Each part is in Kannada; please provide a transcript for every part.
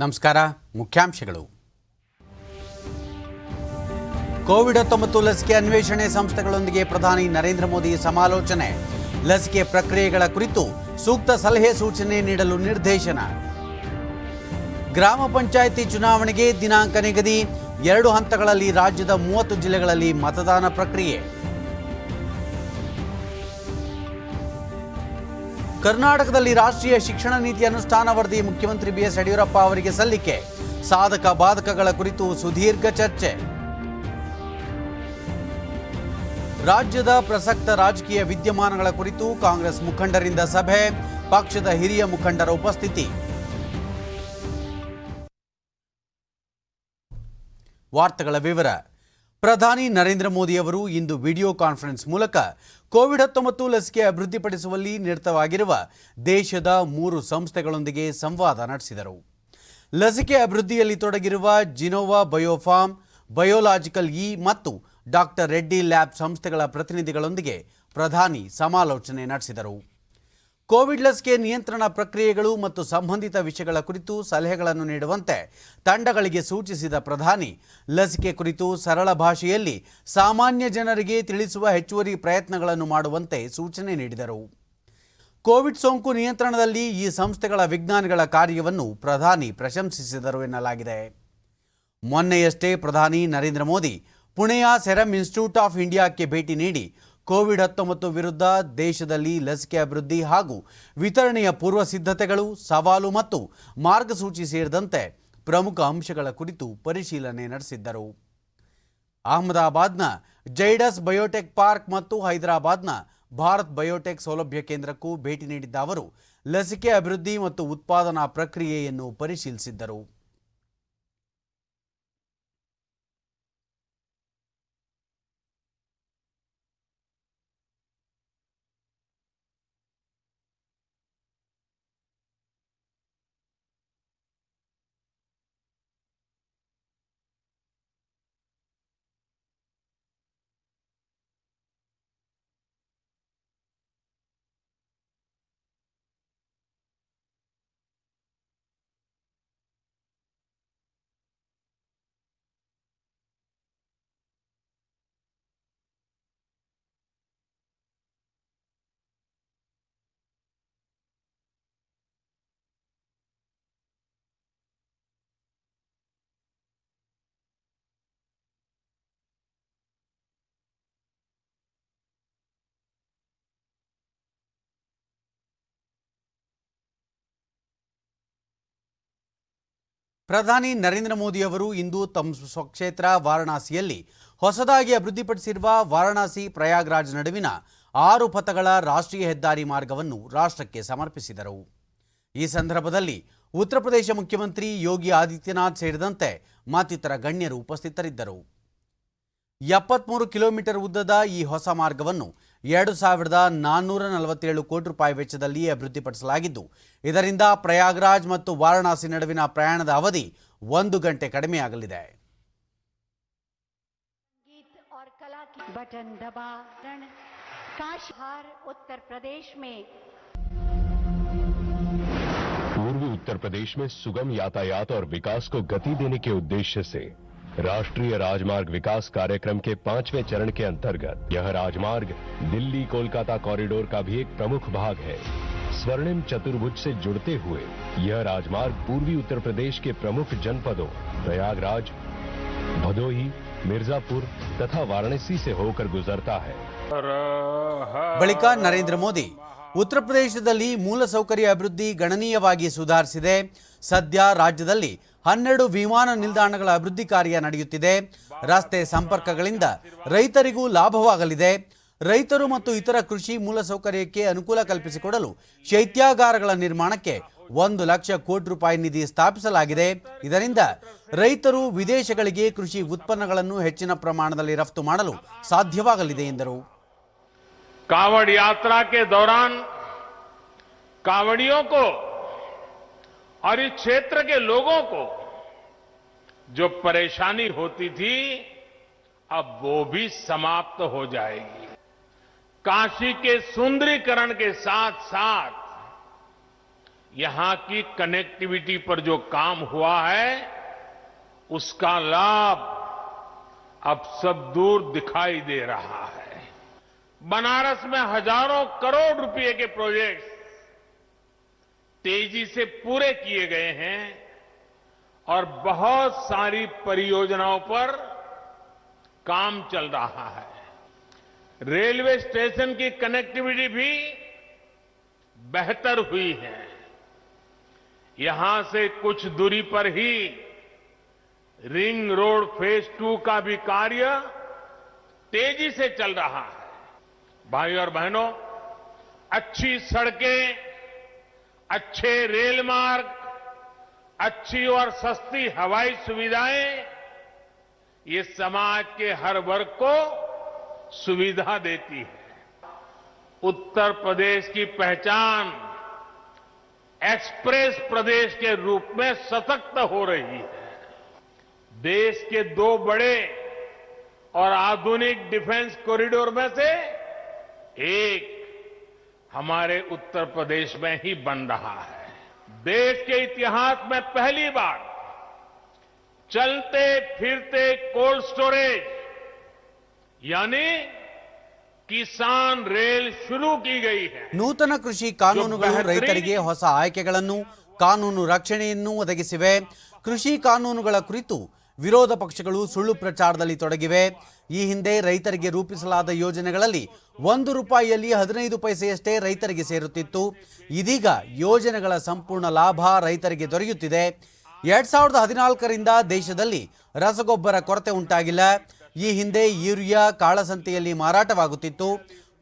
ನಮಸ್ಕಾರ. ಮುಖ್ಯಾಂಶಗಳು. ಕೋವಿಡ್-19 ಲಸಿಕೆ ಅನ್ವೇಷಣೆ ಸಂಸ್ಥೆಗಳೊಂದಿಗೆ ಪ್ರಧಾನಿ ನರೇಂದ್ರ ಮೋದಿ ಸಮಾಲೋಚನೆ. ಲಸಿಕೆ ಪ್ರಕ್ರಿಯೆಗಳ ಕುರಿತು ಸೂಕ್ತ ಸಲಹೆ ಸೂಚನೆ ನೀಡಲು ನಿರ್ದೇಶನ. ಗ್ರಾಮ ಪಂಚಾಯಿತಿ ಚುನಾವಣೆಗೆ ದಿನಾಂಕ ನಿಗದಿ. 2 ಹಂತಗಳಲ್ಲಿ ರಾಜ್ಯದ 30 ಜಿಲ್ಲೆಗಳಲ್ಲಿ ಮತದಾನ ಪ್ರಕ್ರಿಯೆ. ಕರ್ನಾಟಕದಲ್ಲಿ ರಾಷ್ಟ್ರೀಯ ಶಿಕ್ಷಣ ನೀತಿ ಅನುಷ್ಠಾನ ವರದಿ ಮುಖ್ಯಮಂತ್ರಿ ಬಿಎಸ್ ಯಡಿಯೂರಪ್ಪ ಅವರಿಗೆ ಸಲ್ಲಿಕೆ. ಸಾಧಕ ಬಾಧಕಗಳ ಕುರಿತು ಸುದೀರ್ಘ ಚರ್ಚೆ. ರಾಜ್ಯದ ಪ್ರಸಕ್ತ ರಾಜಕೀಯ ವಿದ್ಯಮಾನಗಳ ಕುರಿತು ಕಾಂಗ್ರೆಸ್ ಮುಖಂಡರಿಂದ ಸಭೆ. ಪಕ್ಷದ ಹಿರಿಯ ಮುಖಂಡರ ಉಪಸ್ಥಿತಿ. ವಾರ್ತೆಗಳ ವಿವರ. ಪ್ರಧಾನಿ ನರೇಂದ್ರ ಮೋದಿ ಅವರು ಇಂದು ವಿಡಿಯೋ ಕಾನ್ಫರೆನ್ಸ್ ಮೂಲಕ ಕೋವಿಡ್-19 ಲಸಿಕೆ ಅಭಿವೃದ್ಧಿಪಡಿಸುವಲ್ಲಿ ನಿರತವಾಗಿರುವ ದೇಶದ 3 ಸಂಸ್ಥೆಗಳೊಂದಿಗೆ ಸಂವಾದ ನಡೆಸಿದರು. ಲಸಿಕೆ ಅಭಿವೃದ್ಧಿಯಲ್ಲಿ ತೊಡಗಿರುವ ಜಿನೋವಾ ಬಯೋಫಾರ್ಮ್, ಬಯೋಲಾಜಿಕಲ್ ಮತ್ತು ಡಾಕ್ಟರ್ ರೆಡ್ಡಿ ಲ್ಯಾಬ್ ಸಂಸ್ಥೆಗಳ ಪ್ರತಿನಿಧಿಗಳೊಂದಿಗೆ ಪ್ರಧಾನಿ ಸಮಾಲೋಚನೆ ನಡೆಸಿದರು. ಕೋವಿಡ್ ಲಸಿಕೆ ನಿಯಂತ್ರಣ ಪ್ರಕ್ರಿಯೆಗಳು ಮತ್ತು ಸಂಬಂಧಿತ ವಿಷಯಗಳ ಕುರಿತು ಸಲಹೆಗಳನ್ನು ನೀಡುವಂತೆ ತಂಡಗಳಿಗೆ ಸೂಚಿಸಿದ ಪ್ರಧಾನಿ ಲಸಿಕೆ ಕುರಿತು ಸರಳ ಭಾಷೆಯಲ್ಲಿ ಸಾಮಾನ್ಯ ಜನರಿಗೆ ತಿಳಿಸುವ ಹೆಚ್ಚುವರಿ ಪ್ರಯತ್ನಗಳನ್ನು ಮಾಡುವಂತೆ ಸೂಚನೆ ನೀಡಿದರು. ಕೋವಿಡ್ ಸೋಂಕು ನಿಯಂತ್ರಣದಲ್ಲಿ ಈ ಸಂಸ್ಥೆಗಳ ವಿಜ್ಞಾನಿಗಳ ಕಾರ್ಯವನ್ನು ಪ್ರಧಾನಿ ಪ್ರಶಂಸಿಸಿದರು ಎನ್ನಲಾಗಿದೆ. ಮೊನ್ನೆಯಷ್ಟೇ ಪ್ರಧಾನಿ ನರೇಂದ್ರ ಮೋದಿ ಪುಣೆಯ ಸೆರಮ್ ಇನ್ಸ್ಟಿಟ್ಯೂಟ್ ಆಫ್ ಇಂಡಿಯಾಕ್ಕೆ ಭೇಟಿ ನೀಡಿ ಕೋವಿಡ್-19 ವಿರುದ್ಧ ದೇಶದಲ್ಲಿ ಲಸಿಕೆ ಅಭಿವೃದ್ಧಿ ಹಾಗೂ ವಿತರಣೆಯ ಪೂರ್ವ ಸಿದ್ಧತೆಗಳು, ಸವಾಲು ಮತ್ತು ಮಾರ್ಗಸೂಚಿ ಸೇರಿದಂತೆ ಪ್ರಮುಖ ಅಂಶಗಳ ಕುರಿತು ಪರಿಶೀಲನೆ ನಡೆಸಿದ್ದರು. ಅಹಮದಾಬಾದ್ನ ಜೈಡಸ್ ಬಯೋಟೆಕ್ ಪಾರ್ಕ್ ಮತ್ತು ಹೈದರಾಬಾದ್ನ ಭಾರತ್ ಬಯೋಟೆಕ್ ಸೌಲಭ್ಯ ಕೇಂದ್ರಕ್ಕೂ ಭೇಟಿ ನೀಡಿದ್ದ ಅವರು ಲಸಿಕೆ ಅಭಿವೃದ್ಧಿ ಮತ್ತು ಉತ್ಪಾದನಾ ಪ್ರಕ್ರಿಯೆಯನ್ನು ಪರಿಶೀಲಿಸಿದ್ದರು. ಪ್ರಧಾನಿ ನರೇಂದ್ರ ಮೋದಿ ಅವರು ಇಂದು ತಮ್ಮ ಸ್ವಕ್ಷೇತ್ರ ವಾರಣಾಸಿಯಲ್ಲಿ ಹೊಸದಾಗಿ ಅಭಿವೃದ್ಧಿಪಡಿಸಿರುವ ವಾರಣಾಸಿ ಪ್ರಯಾಗ್ರಾಜ್ ನಡುವಿನ 6 ಪಥಗಳ ರಾಷ್ಟ್ರೀಯ ಹೆದ್ದಾರಿ ಮಾರ್ಗವನ್ನು ರಾಷ್ಟ್ರಕ್ಕೆ ಸಮರ್ಪಿಸಿದರು. ಈ ಸಂದರ್ಭದಲ್ಲಿ ಉತ್ತರ ಪ್ರದೇಶ ಮುಖ್ಯಮಂತ್ರಿ ಯೋಗಿ ಆದಿತ್ಯನಾಥ್ ಸೇರಿದಂತೆ ಮತ್ತಿತರ ಗಣ್ಯರು ಉಪಸ್ಥಿತರಿದ್ದರು. 73 ಕಿಲೋಮೀಟರ್ ಉದ್ದದ ಈ ಹೊಸ ಮಾರ್ಗವನ್ನು 2,447 ಕೋಟಿ ರೂಪಾಯಿ ವೆಚ್ಚದಲ್ಲಿ ಅಭಿವೃದ್ಧಿಪಡಿಸಲಾಗಿದ್ದು, ಇದರಿಂದ ಪ್ರಯಾಗ್ರಾಜ್ ಮತ್ತು ವಾರಣಾಸಿ ನಡುವಿನ ಪ್ರಯಾಣದ ಅವಧಿ 1 ಗಂಟೆ ಕಡಿಮೆಯಾಗಲಿದೆ. पूर्वी उत्तर प्रदेश में सुगम यातायात और विकास को गति देने के उद्देश्य से राष्ट्रीय राजमार्ग विकास कार्यक्रम के 5वें चरण के अंतर्गत यह राजमार्ग दिल्ली कोलकाता कॉरिडोर का भी एक प्रमुख भाग है. स्वर्णिम चतुर्भुज से जुड़ते हुए यह राजमार्ग पूर्वी उत्तर प्रदेश के प्रमुख जनपदों प्रयागराज, भदोही, मिर्जापुर तथा वाराणसी से होकर गुजरता है. ಬಳಿಕ ನರೇಂದ್ರ ಮೋದಿ ಉತ್ತರ ಪ್ರದೇಶದಲ್ಲಿ ಮೂಲಸೌಕರ್ಯ ಅಭಿವೃದ್ಧಿ ಗಣನೀಯವಾಗಿ ಸುಧಾರಿಸಿದೆ. ಸದ್ಯ ರಾಜ್ಯದಲ್ಲಿ 12 ವಿಮಾನ ನಿಲ್ದಾಣಗಳ ಅಭಿವೃದ್ಧಿ ಕಾರ್ಯ ನಡೆಯುತ್ತಿದೆ. ರಸ್ತೆ ಸಂಪರ್ಕಗಳಿಂದ ರೈತರಿಗೂ ಲಾಭವಾಗಲಿದೆ. ರೈತರು ಮತ್ತು ಇತರ ಕೃಷಿ ಮೂಲಸೌಕರ್ಯಕ್ಕೆ ಅನುಕೂಲ ಕಲ್ಪಿಸಿಕೊಡಲು ಶೈತ್ಯಾಗಾರಗಳ ನಿರ್ಮಾಣಕ್ಕೆ 1 ಲಕ್ಷ ಕೋಟಿ ರೂಪಾಯಿ ನಿಧಿ ಸ್ಥಾಪಿಸಲಾಗಿದೆ. ಇದರಿಂದ ರೈತರು ವಿದೇಶಗಳಿಗೆ ಕೃಷಿ ಉತ್ಪನ್ನಗಳನ್ನು ಹೆಚ್ಚಿನ ಪ್ರಮಾಣದಲ್ಲಿ ರಫ್ತು ಮಾಡಲು ಸಾಧ್ಯವಾಗಲಿದೆ ಎಂದರು. कावड़ यात्रा के दौरान कावड़ियों को और इस क्षेत्र के लोगों को जो परेशानी होती थी अब वो भी समाप्त हो जाएगी. काशी के सुंदरीकरण के साथ साथ यहां की कनेक्टिविटी पर जो काम हुआ है उसका लाभ अब सब दूर दिखाई दे रहा है। बनारस में हजारों करोड़ रुपए के प्रोजेक्ट्स तेजी से पूरे किए गए हैं और बहुत सारी परियोजनाओं पर काम चल रहा है। रेलवे स्टेशन की कनेक्टिविटी भी बेहतर हुई है। यहां से कुछ दूरी पर ही रिंग रोड फेज 2 का भी कार्य तेजी से चल रहा है। भाई और बहनों, अच्छी सड़कें, अच्छे रेल मार्ग, अच्छी और सस्ती हवाई सुविधाएं ये समाज के हर वर्ग को सुविधा देती है। उत्तर प्रदेश की पहचान एक्सप्रेस प्रदेश के रूप में सशक्त हो रही है। देश के 2 बड़े और आधुनिक डिफेंस कॉरिडोर में से एक हमारे उत्तर प्रदेश में ही बन रहा है। देश के इतिहास में पहली बार चलते फिरते कोल्ड स्टोरेज यानी ಕಿಸಾನ್ ರೇಲ್ ಶುರು की गई है। ನೂತನ ಕೃಷಿ ಕಾನೂನುಗಳು ರೈತರಿಗೆ ಹೊಸ ಆಯ್ಕೆಗಳನ್ನು, ಕಾನೂನು ರಕ್ಷಣೆಯನ್ನು ಒದಗಿಸಿವೆ. ಕೃಷಿ ಕಾನೂನುಗಳ ಕುರಿತು ವಿರೋಧ ಪಕ್ಷಗಳು ಸುಳ್ಳು ಪ್ರಚಾರದಲ್ಲಿ ತೊಡಗಿವೆ. ಈ ಹಿಂದೆ ರೈತರಿಗೆ ರೂಪಿಸಲಾದ ಯೋಜನೆಗಳಲ್ಲಿ ₹1ಯಲ್ಲಿ 15 ಪೈಸೆಯಷ್ಟೇ ರೈತರಿಗೆ ಸೇರುತ್ತಿತ್ತು. ಇದೀಗ ಯೋಜನೆಗಳ ಸಂಪೂರ್ಣ ಲಾಭ ರೈತರಿಗೆ ದೊರೆಯುತ್ತಿದೆ. 2014ರಿಂದ ದೇಶದಲ್ಲಿ ರಸಗೊಬ್ಬರ ಕೊರತೆ ಉಂಟಾಗಿಲ್ಲ. ಈ ಹಿಂದೆ ಯೂರಿಯಾ ಕಾಳಸಂತೆಯಲ್ಲಿ ಮಾರಾಟವಾಗುತ್ತಿತ್ತು.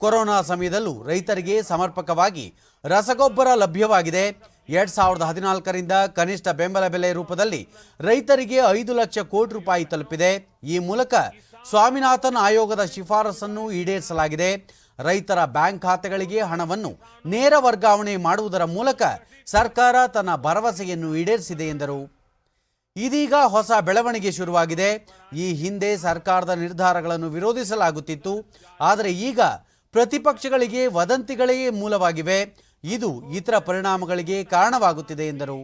ಕೊರೋನಾ ಸಮಯದಲ್ಲೂ ರೈತರಿಗೆ ಸಮರ್ಪಕವಾಗಿ ರಸಗೊಬ್ಬರ ಲಭ್ಯವಾಗಿದೆ. 2014ರಿಂದ ಕನಿಷ್ಠ ಬೆಂಬಲ ಬೆಲೆ ರೂಪದಲ್ಲಿ ರೈತರಿಗೆ 5 ಲಕ್ಷ ಕೋಟಿ ರೂಪಾಯಿ ತಲುಪಿದೆ. ಈ ಮೂಲಕ ಸ್ವಾಮಿನಾಥನ್ ಆಯೋಗದ ಶಿಫಾರಸನ್ನು ಈಡೇರಿಸಲಾಗಿದೆ. ರೈತರ ಬ್ಯಾಂಕ್ ಖಾತೆಗಳಿಗೆ ಹಣವನ್ನು ನೇರ ವರ್ಗಾವಣೆ ಮಾಡುವುದರ ಮೂಲಕ ಸರ್ಕಾರ ತನ್ನ ಭರವಸೆಯನ್ನು ಈಡೇರಿಸಿದೆ ಎಂದರು. ಇದೀಗ ಹೊಸ ಬೆಳವಣಿಗೆ ಶುರುವಾಗಿದೆ. ಈ ಹಿಂದೆ ಸರ್ಕಾರದ ನಿರ್ಧಾರಗಳನ್ನು ವಿರೋಧಿಸಲಾಗುತ್ತಿತ್ತು. ಆದರೆ ಈಗ ಪ್ರತಿಪಕ್ಷಗಳಿಗೆ ವದಂತಿಗಳೇ ಮೂಲವಾಗಿವೆ. ಇದು ಇತರ ಪರಿಣಾಮಗಳಿಗೆ ಕಾರಣವಾಗುತ್ತಿದೆ ಎಂದರು.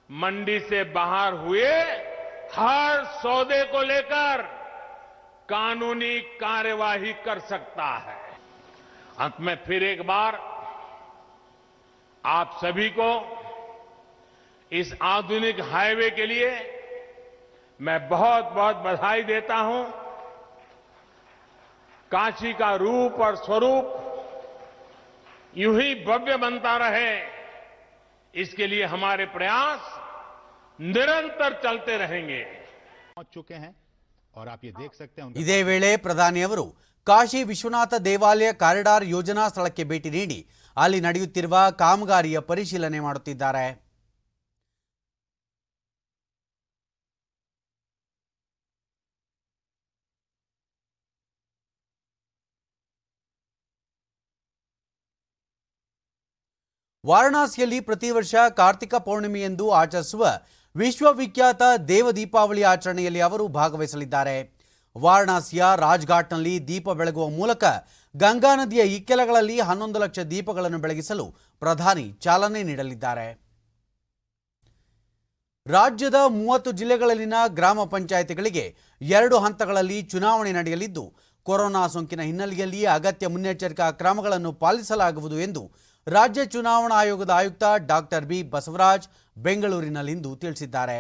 मंडी से बाहर हुए हर सौदे को लेकर कानूनी कार्यवाही कर सकता है। अंत में फिर एक बार आप सभी को इस आधुनिक हाईवे के लिए मैं बहुत बहुत बधाई देता हूं। काशी का रूप और स्वरूप यूं ही भव्य बनता रहे, इसके लिए हमारे प्रयास निरंतर चलते रहेंगे। पहुंच चुके हैं और आप ये देख सकते हैं। ಇದೇ ವೇಳೆ ಪ್ರಧಾನಿ ಅವರು ಕಾಶಿ ವಿಶ್ವನಾಥ ದೇವಾಲಯ ಕಾರಿಡಾರ್ ಯೋಜನಾ ಸ್ಥಳಕ್ಕೆ ಭೇಟಿ ನೀಡಿ ಅಲ್ಲಿ ನಡೆಯುತ್ತಿರುವ ಕಾಮಗಾರಿಯ ಪರಿಶೀಲನೆ ಮಾಡುತ್ತಿದ್ದಾರೆ. ವಾರಣಾಸಿಯಲ್ಲಿ ಪ್ರತಿ ವರ್ಷ ಕಾರ್ತಿಕ ಪೌರ್ಣಿಮೆಯಂದು ಆಚರಿಸುವ ವಿಶ್ವವಿಖ್ಯಾತ ದೇವ ದೀಪಾವಳಿ ಆಚರಣೆಯಲ್ಲಿ ಅವರು ಭಾಗವಹಿಸಲಿದ್ದಾರೆ. ವಾರಣಾಸಿಯ ರಾಜ್ಘಾಟ್ನಲ್ಲಿ ದೀಪ ಬೆಳಗುವ ಮೂಲಕ ಗಂಗಾ ನದಿಯ ಇಕ್ಕೆಲಗಳಲ್ಲಿ 11 ಲಕ್ಷ ದೀಪಗಳನ್ನು ಬೆಳಗಿಸಲು ಪ್ರಧಾನಿ ಚಾಲನೆ ನೀಡಲಿದ್ದಾರೆ. ರಾಜ್ಯದ 30 ಜಿಲ್ಲೆಗಳಲ್ಲಿನ ಗ್ರಾಮ ಪಂಚಾಯಿತಿಗಳಿಗೆ 2 ಹಂತಗಳಲ್ಲಿ ಚುನಾವಣೆ ನಡೆಯಲಿದ್ದು, ಕೊರೋನಾ ಸೋಂಕಿನ ಹಿನ್ನೆಲೆಯಲ್ಲಿ ಅಗತ್ಯ ಮುನ್ನೆಚ್ಚರಿಕಾ ಕ್ರಮಗಳನ್ನು ಪಾಲಿಸಲಾಗುವುದು ಎಂದು ರಾಜ್ಯ ಚುನಾವಣಾ ಆಯೋಗದ ಆಯುಕ್ತ ಡಾಕ್ಟರ್ ಬಿ ಬಸವರಾಜ್ ಬೆಂಗಳೂರಿನಲ್ಲಿಂದು ತಿಳಿಸಿದ್ದಾರೆ.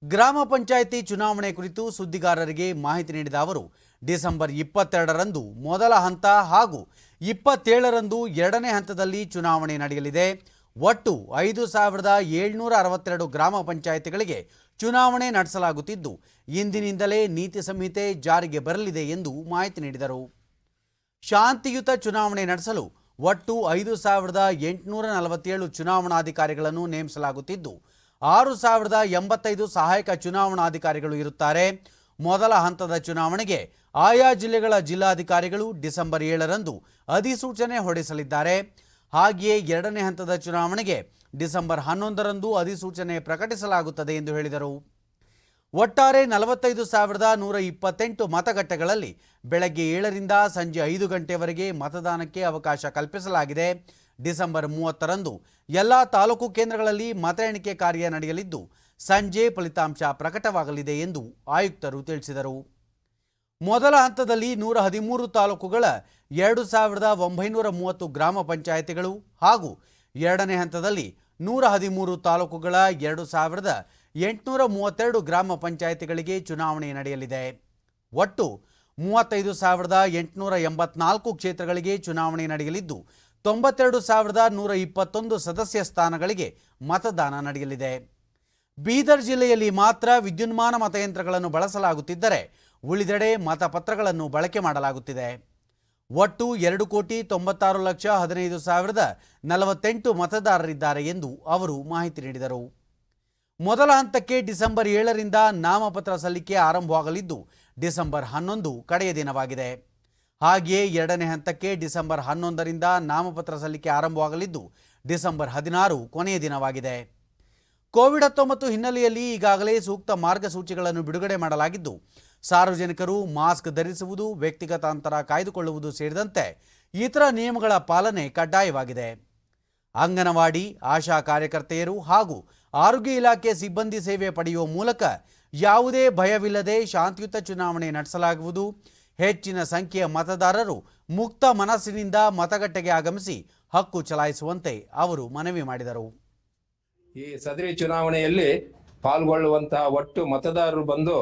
ಗ್ರಾಮ ಪಂಚಾಯಿತಿ ಚುನಾವಣೆ ಕುರಿತು ಸುದ್ದಿಗಾರರಿಗೆ ಮಾಹಿತಿ ನೀಡಿದ ಅವರು, ಡಿಸೆಂಬರ್ 22ರಂದು ಮೊದಲ ಹಂತ ಹಾಗೂ 27ರಂದು ಎರಡನೇ ಹಂತದಲ್ಲಿ ಚುನಾವಣೆ ನಡೆಯಲಿದೆ. ಒಟ್ಟು 5762 ಗ್ರಾಮ ಪಂಚಾಯಿತಿಗಳಿಗೆ ಚುನಾವಣೆ ನಡೆಸಲಾಗುತ್ತಿದ್ದು, ಇಂದಿನಿಂದಲೇ ನೀತಿ ಸಂಹಿತೆ ಜಾರಿಗೆ ಬರಲಿದೆ ಎಂದು ಮಾಹಿತಿ ನೀಡಿದರು. ಶಾಂತಿಯುತ ಚುನಾವಣೆ ನಡೆಸಲು ಒಟ್ಟು 5847 ಚುನಾವಣಾಧಿಕಾರಿಗಳನ್ನು ನೇಮಿಸಲಾಗುತ್ತಿದ್ದು, 6085 ಸಹಾಯಕ ಚುನಾವಣಾಧಿಕಾರಿಗಳು ಇರುತ್ತಾರೆ. ಮೊದಲ ಹಂತದ ಚುನಾವಣೆಗೆ ಆಯಾ ಜಿಲ್ಲೆಗಳ ಜಿಲ್ಲಾಧಿಕಾರಿಗಳು ಡಿಸೆಂಬರ್ 7ರಂದು ಅಧಿಸೂಚನೆ ಹೊರಡಿಸಲಿದ್ದಾರೆ. ಹಾಗೆಯೇ ಎರಡನೇ ಹಂತದ ಚುನಾವಣೆಗೆ ಡಿಸೆಂಬರ್ 11ರಂದು ಅಧಿಸೂಚನೆ ಪ್ರಕಟಿಸಲಾಗುತ್ತದೆ ಎಂದು ಹೇಳಿದರು. ಒಟ್ಟಾರೆ 45,128 ಮತಗಟ್ಟೆಗಳಲ್ಲಿ ಬೆಳಗ್ಗೆ 7ರಿಂದ ಸಂಜೆ 5 ಗಂಟೆವರೆಗೆ ಮತದಾನಕ್ಕೆ ಅವಕಾಶ ಕಲ್ಪಿಸಲಾಗಿದೆ. ಡಿಸೆಂಬರ್ 30ರಂದು ಎಲ್ಲ ತಾಲೂಕು ಕೇಂದ್ರಗಳಲ್ಲಿ ಮತ ಎಣಿಕೆ ಕಾರ್ಯ ನಡೆಯಲಿದ್ದು ಸಂಜೆ ಫಲಿತಾಂಶ ಪ್ರಕಟವಾಗಲಿದೆ ಎಂದು ಆಯುಕ್ತರು ತಿಳಿಸಿದರು. ಮೊದಲ ಹಂತದಲ್ಲಿ 113 ತಾಲೂಕುಗಳ 2,930 ಗ್ರಾಮ ಪಂಚಾಯಿತಿಗಳು ಹಾಗೂ ಎರಡನೇ ಹಂತದಲ್ಲಿ 113 ತಾಲೂಕುಗಳ 2,832 ಗ್ರಾಮ ಪಂಚಾಯಿತಿಗಳಿಗೆ ಚುನಾವಣೆ ನಡೆಯಲಿದೆ. ಒಟ್ಟು 35,884 ಕ್ಷೇತ್ರಗಳಿಗೆ ಚುನಾವಣೆ ನಡೆಯಲಿದ್ದು 92,121 ಸದಸ್ಯ ಸ್ಥಾನಗಳಿಗೆ ಮತದಾನ ನಡೆಯಲಿದೆ. ಬೀದರ್ ಜಿಲ್ಲೆಯಲ್ಲಿ ಮಾತ್ರ ವಿದ್ಯುನ್ಮಾನ ಮತಯಂತ್ರಗಳನ್ನು ಬಳಸಲಾಗುತ್ತಿದ್ದರೆ ಉಳಿದೆಡೆ ಮತಪತ್ರಗಳನ್ನು ಬಳಕೆ ಮಾಡಲಾಗುತ್ತಿದೆ. ಒಟ್ಟು 2,96,15,048 ಮತದಾರರಿದ್ದಾರೆ ಎಂದು ಅವರು ಮಾಹಿತಿ ನೀಡಿದರು. ಮೊದಲ ಹಂತಕ್ಕೆ ಡಿಸೆಂಬರ್ 7ರಿಂದ ನಾಮಪತ್ರ ಸಲ್ಲಿಕೆ ಆರಂಭವಾಗಲಿದ್ದು ಡಿಸೆಂಬರ್ 11 ಕಡೆಯ ದಿನವಾಗಿದೆ. ಹಾಗೆಯೇ ಎರಡನೇ ಹಂತಕ್ಕೆ ಡಿಸೆಂಬರ್ 11ರಿಂದ ನಾಮಪತ್ರ ಸಲ್ಲಿಕೆ ಆರಂಭವಾಗಲಿದ್ದು ಡಿಸೆಂಬರ್ 16 ಕೊನೆಯ ದಿನವಾಗಿದೆ. ಕೋವಿಡ್-19 ಹಿನ್ನೆಲೆಯಲ್ಲಿ ಈಗಾಗಲೇ ಸೂಕ್ತ ಮಾರ್ಗಸೂಚಿಗಳನ್ನು ಬಿಡುಗಡೆ ಮಾಡಲಾಗಿದ್ದು ಸಾರ್ವಜನಿಕರು ಮಾಸ್ಕ್ ಧರಿಸುವುದು, ವ್ಯಕ್ತಿಗತ ಅಂತರ ಕಾಯ್ದುಕೊಳ್ಳುವುದು ಸೇರಿದಂತೆ ಇತರ ನಿಯಮಗಳ ಪಾಲನೆ ಕಡ್ಡಾಯವಾಗಿದೆ. ಅಂಗನವಾಡಿ, ಆಶಾ ಕಾರ್ಯಕರ್ತೆಯರು ಹಾಗೂ ಆರೋಗ್ಯ ಇಲಾಖೆ ಸಿಬ್ಬಂದಿ ಸೇವೆ ಪಡೆಯುವ ಮೂಲಕ ಯಾವುದೇ ಭಯವಿಲ್ಲದೆ ಶಾಂತಿಯುತ ಚುನಾವಣೆ ನಡೆಸಲಾಗುವುದು. ಹೆಚ್ಚಿನ ಸಂಖ್ಯೆಯ ಮತದಾರರು ಮುಕ್ತ ಮನಸ್ಸಿನಿಂದ ಮತಗಟ್ಟೆಗೆ ಆಗಮಿಸಿ ಹಕ್ಕು ಚಲಾಯಿಸುವಂತೆ ಅವರು ಮನವಿ ಮಾಡಿದರು. ಈ ಸದರಿ ಚುನಾವಣೆಯಲ್ಲಿ ಪಾಲ್ಗೊಳ್ಳುವಂತಹ ಒಟ್ಟು ಮತದಾರರು ಬಂದು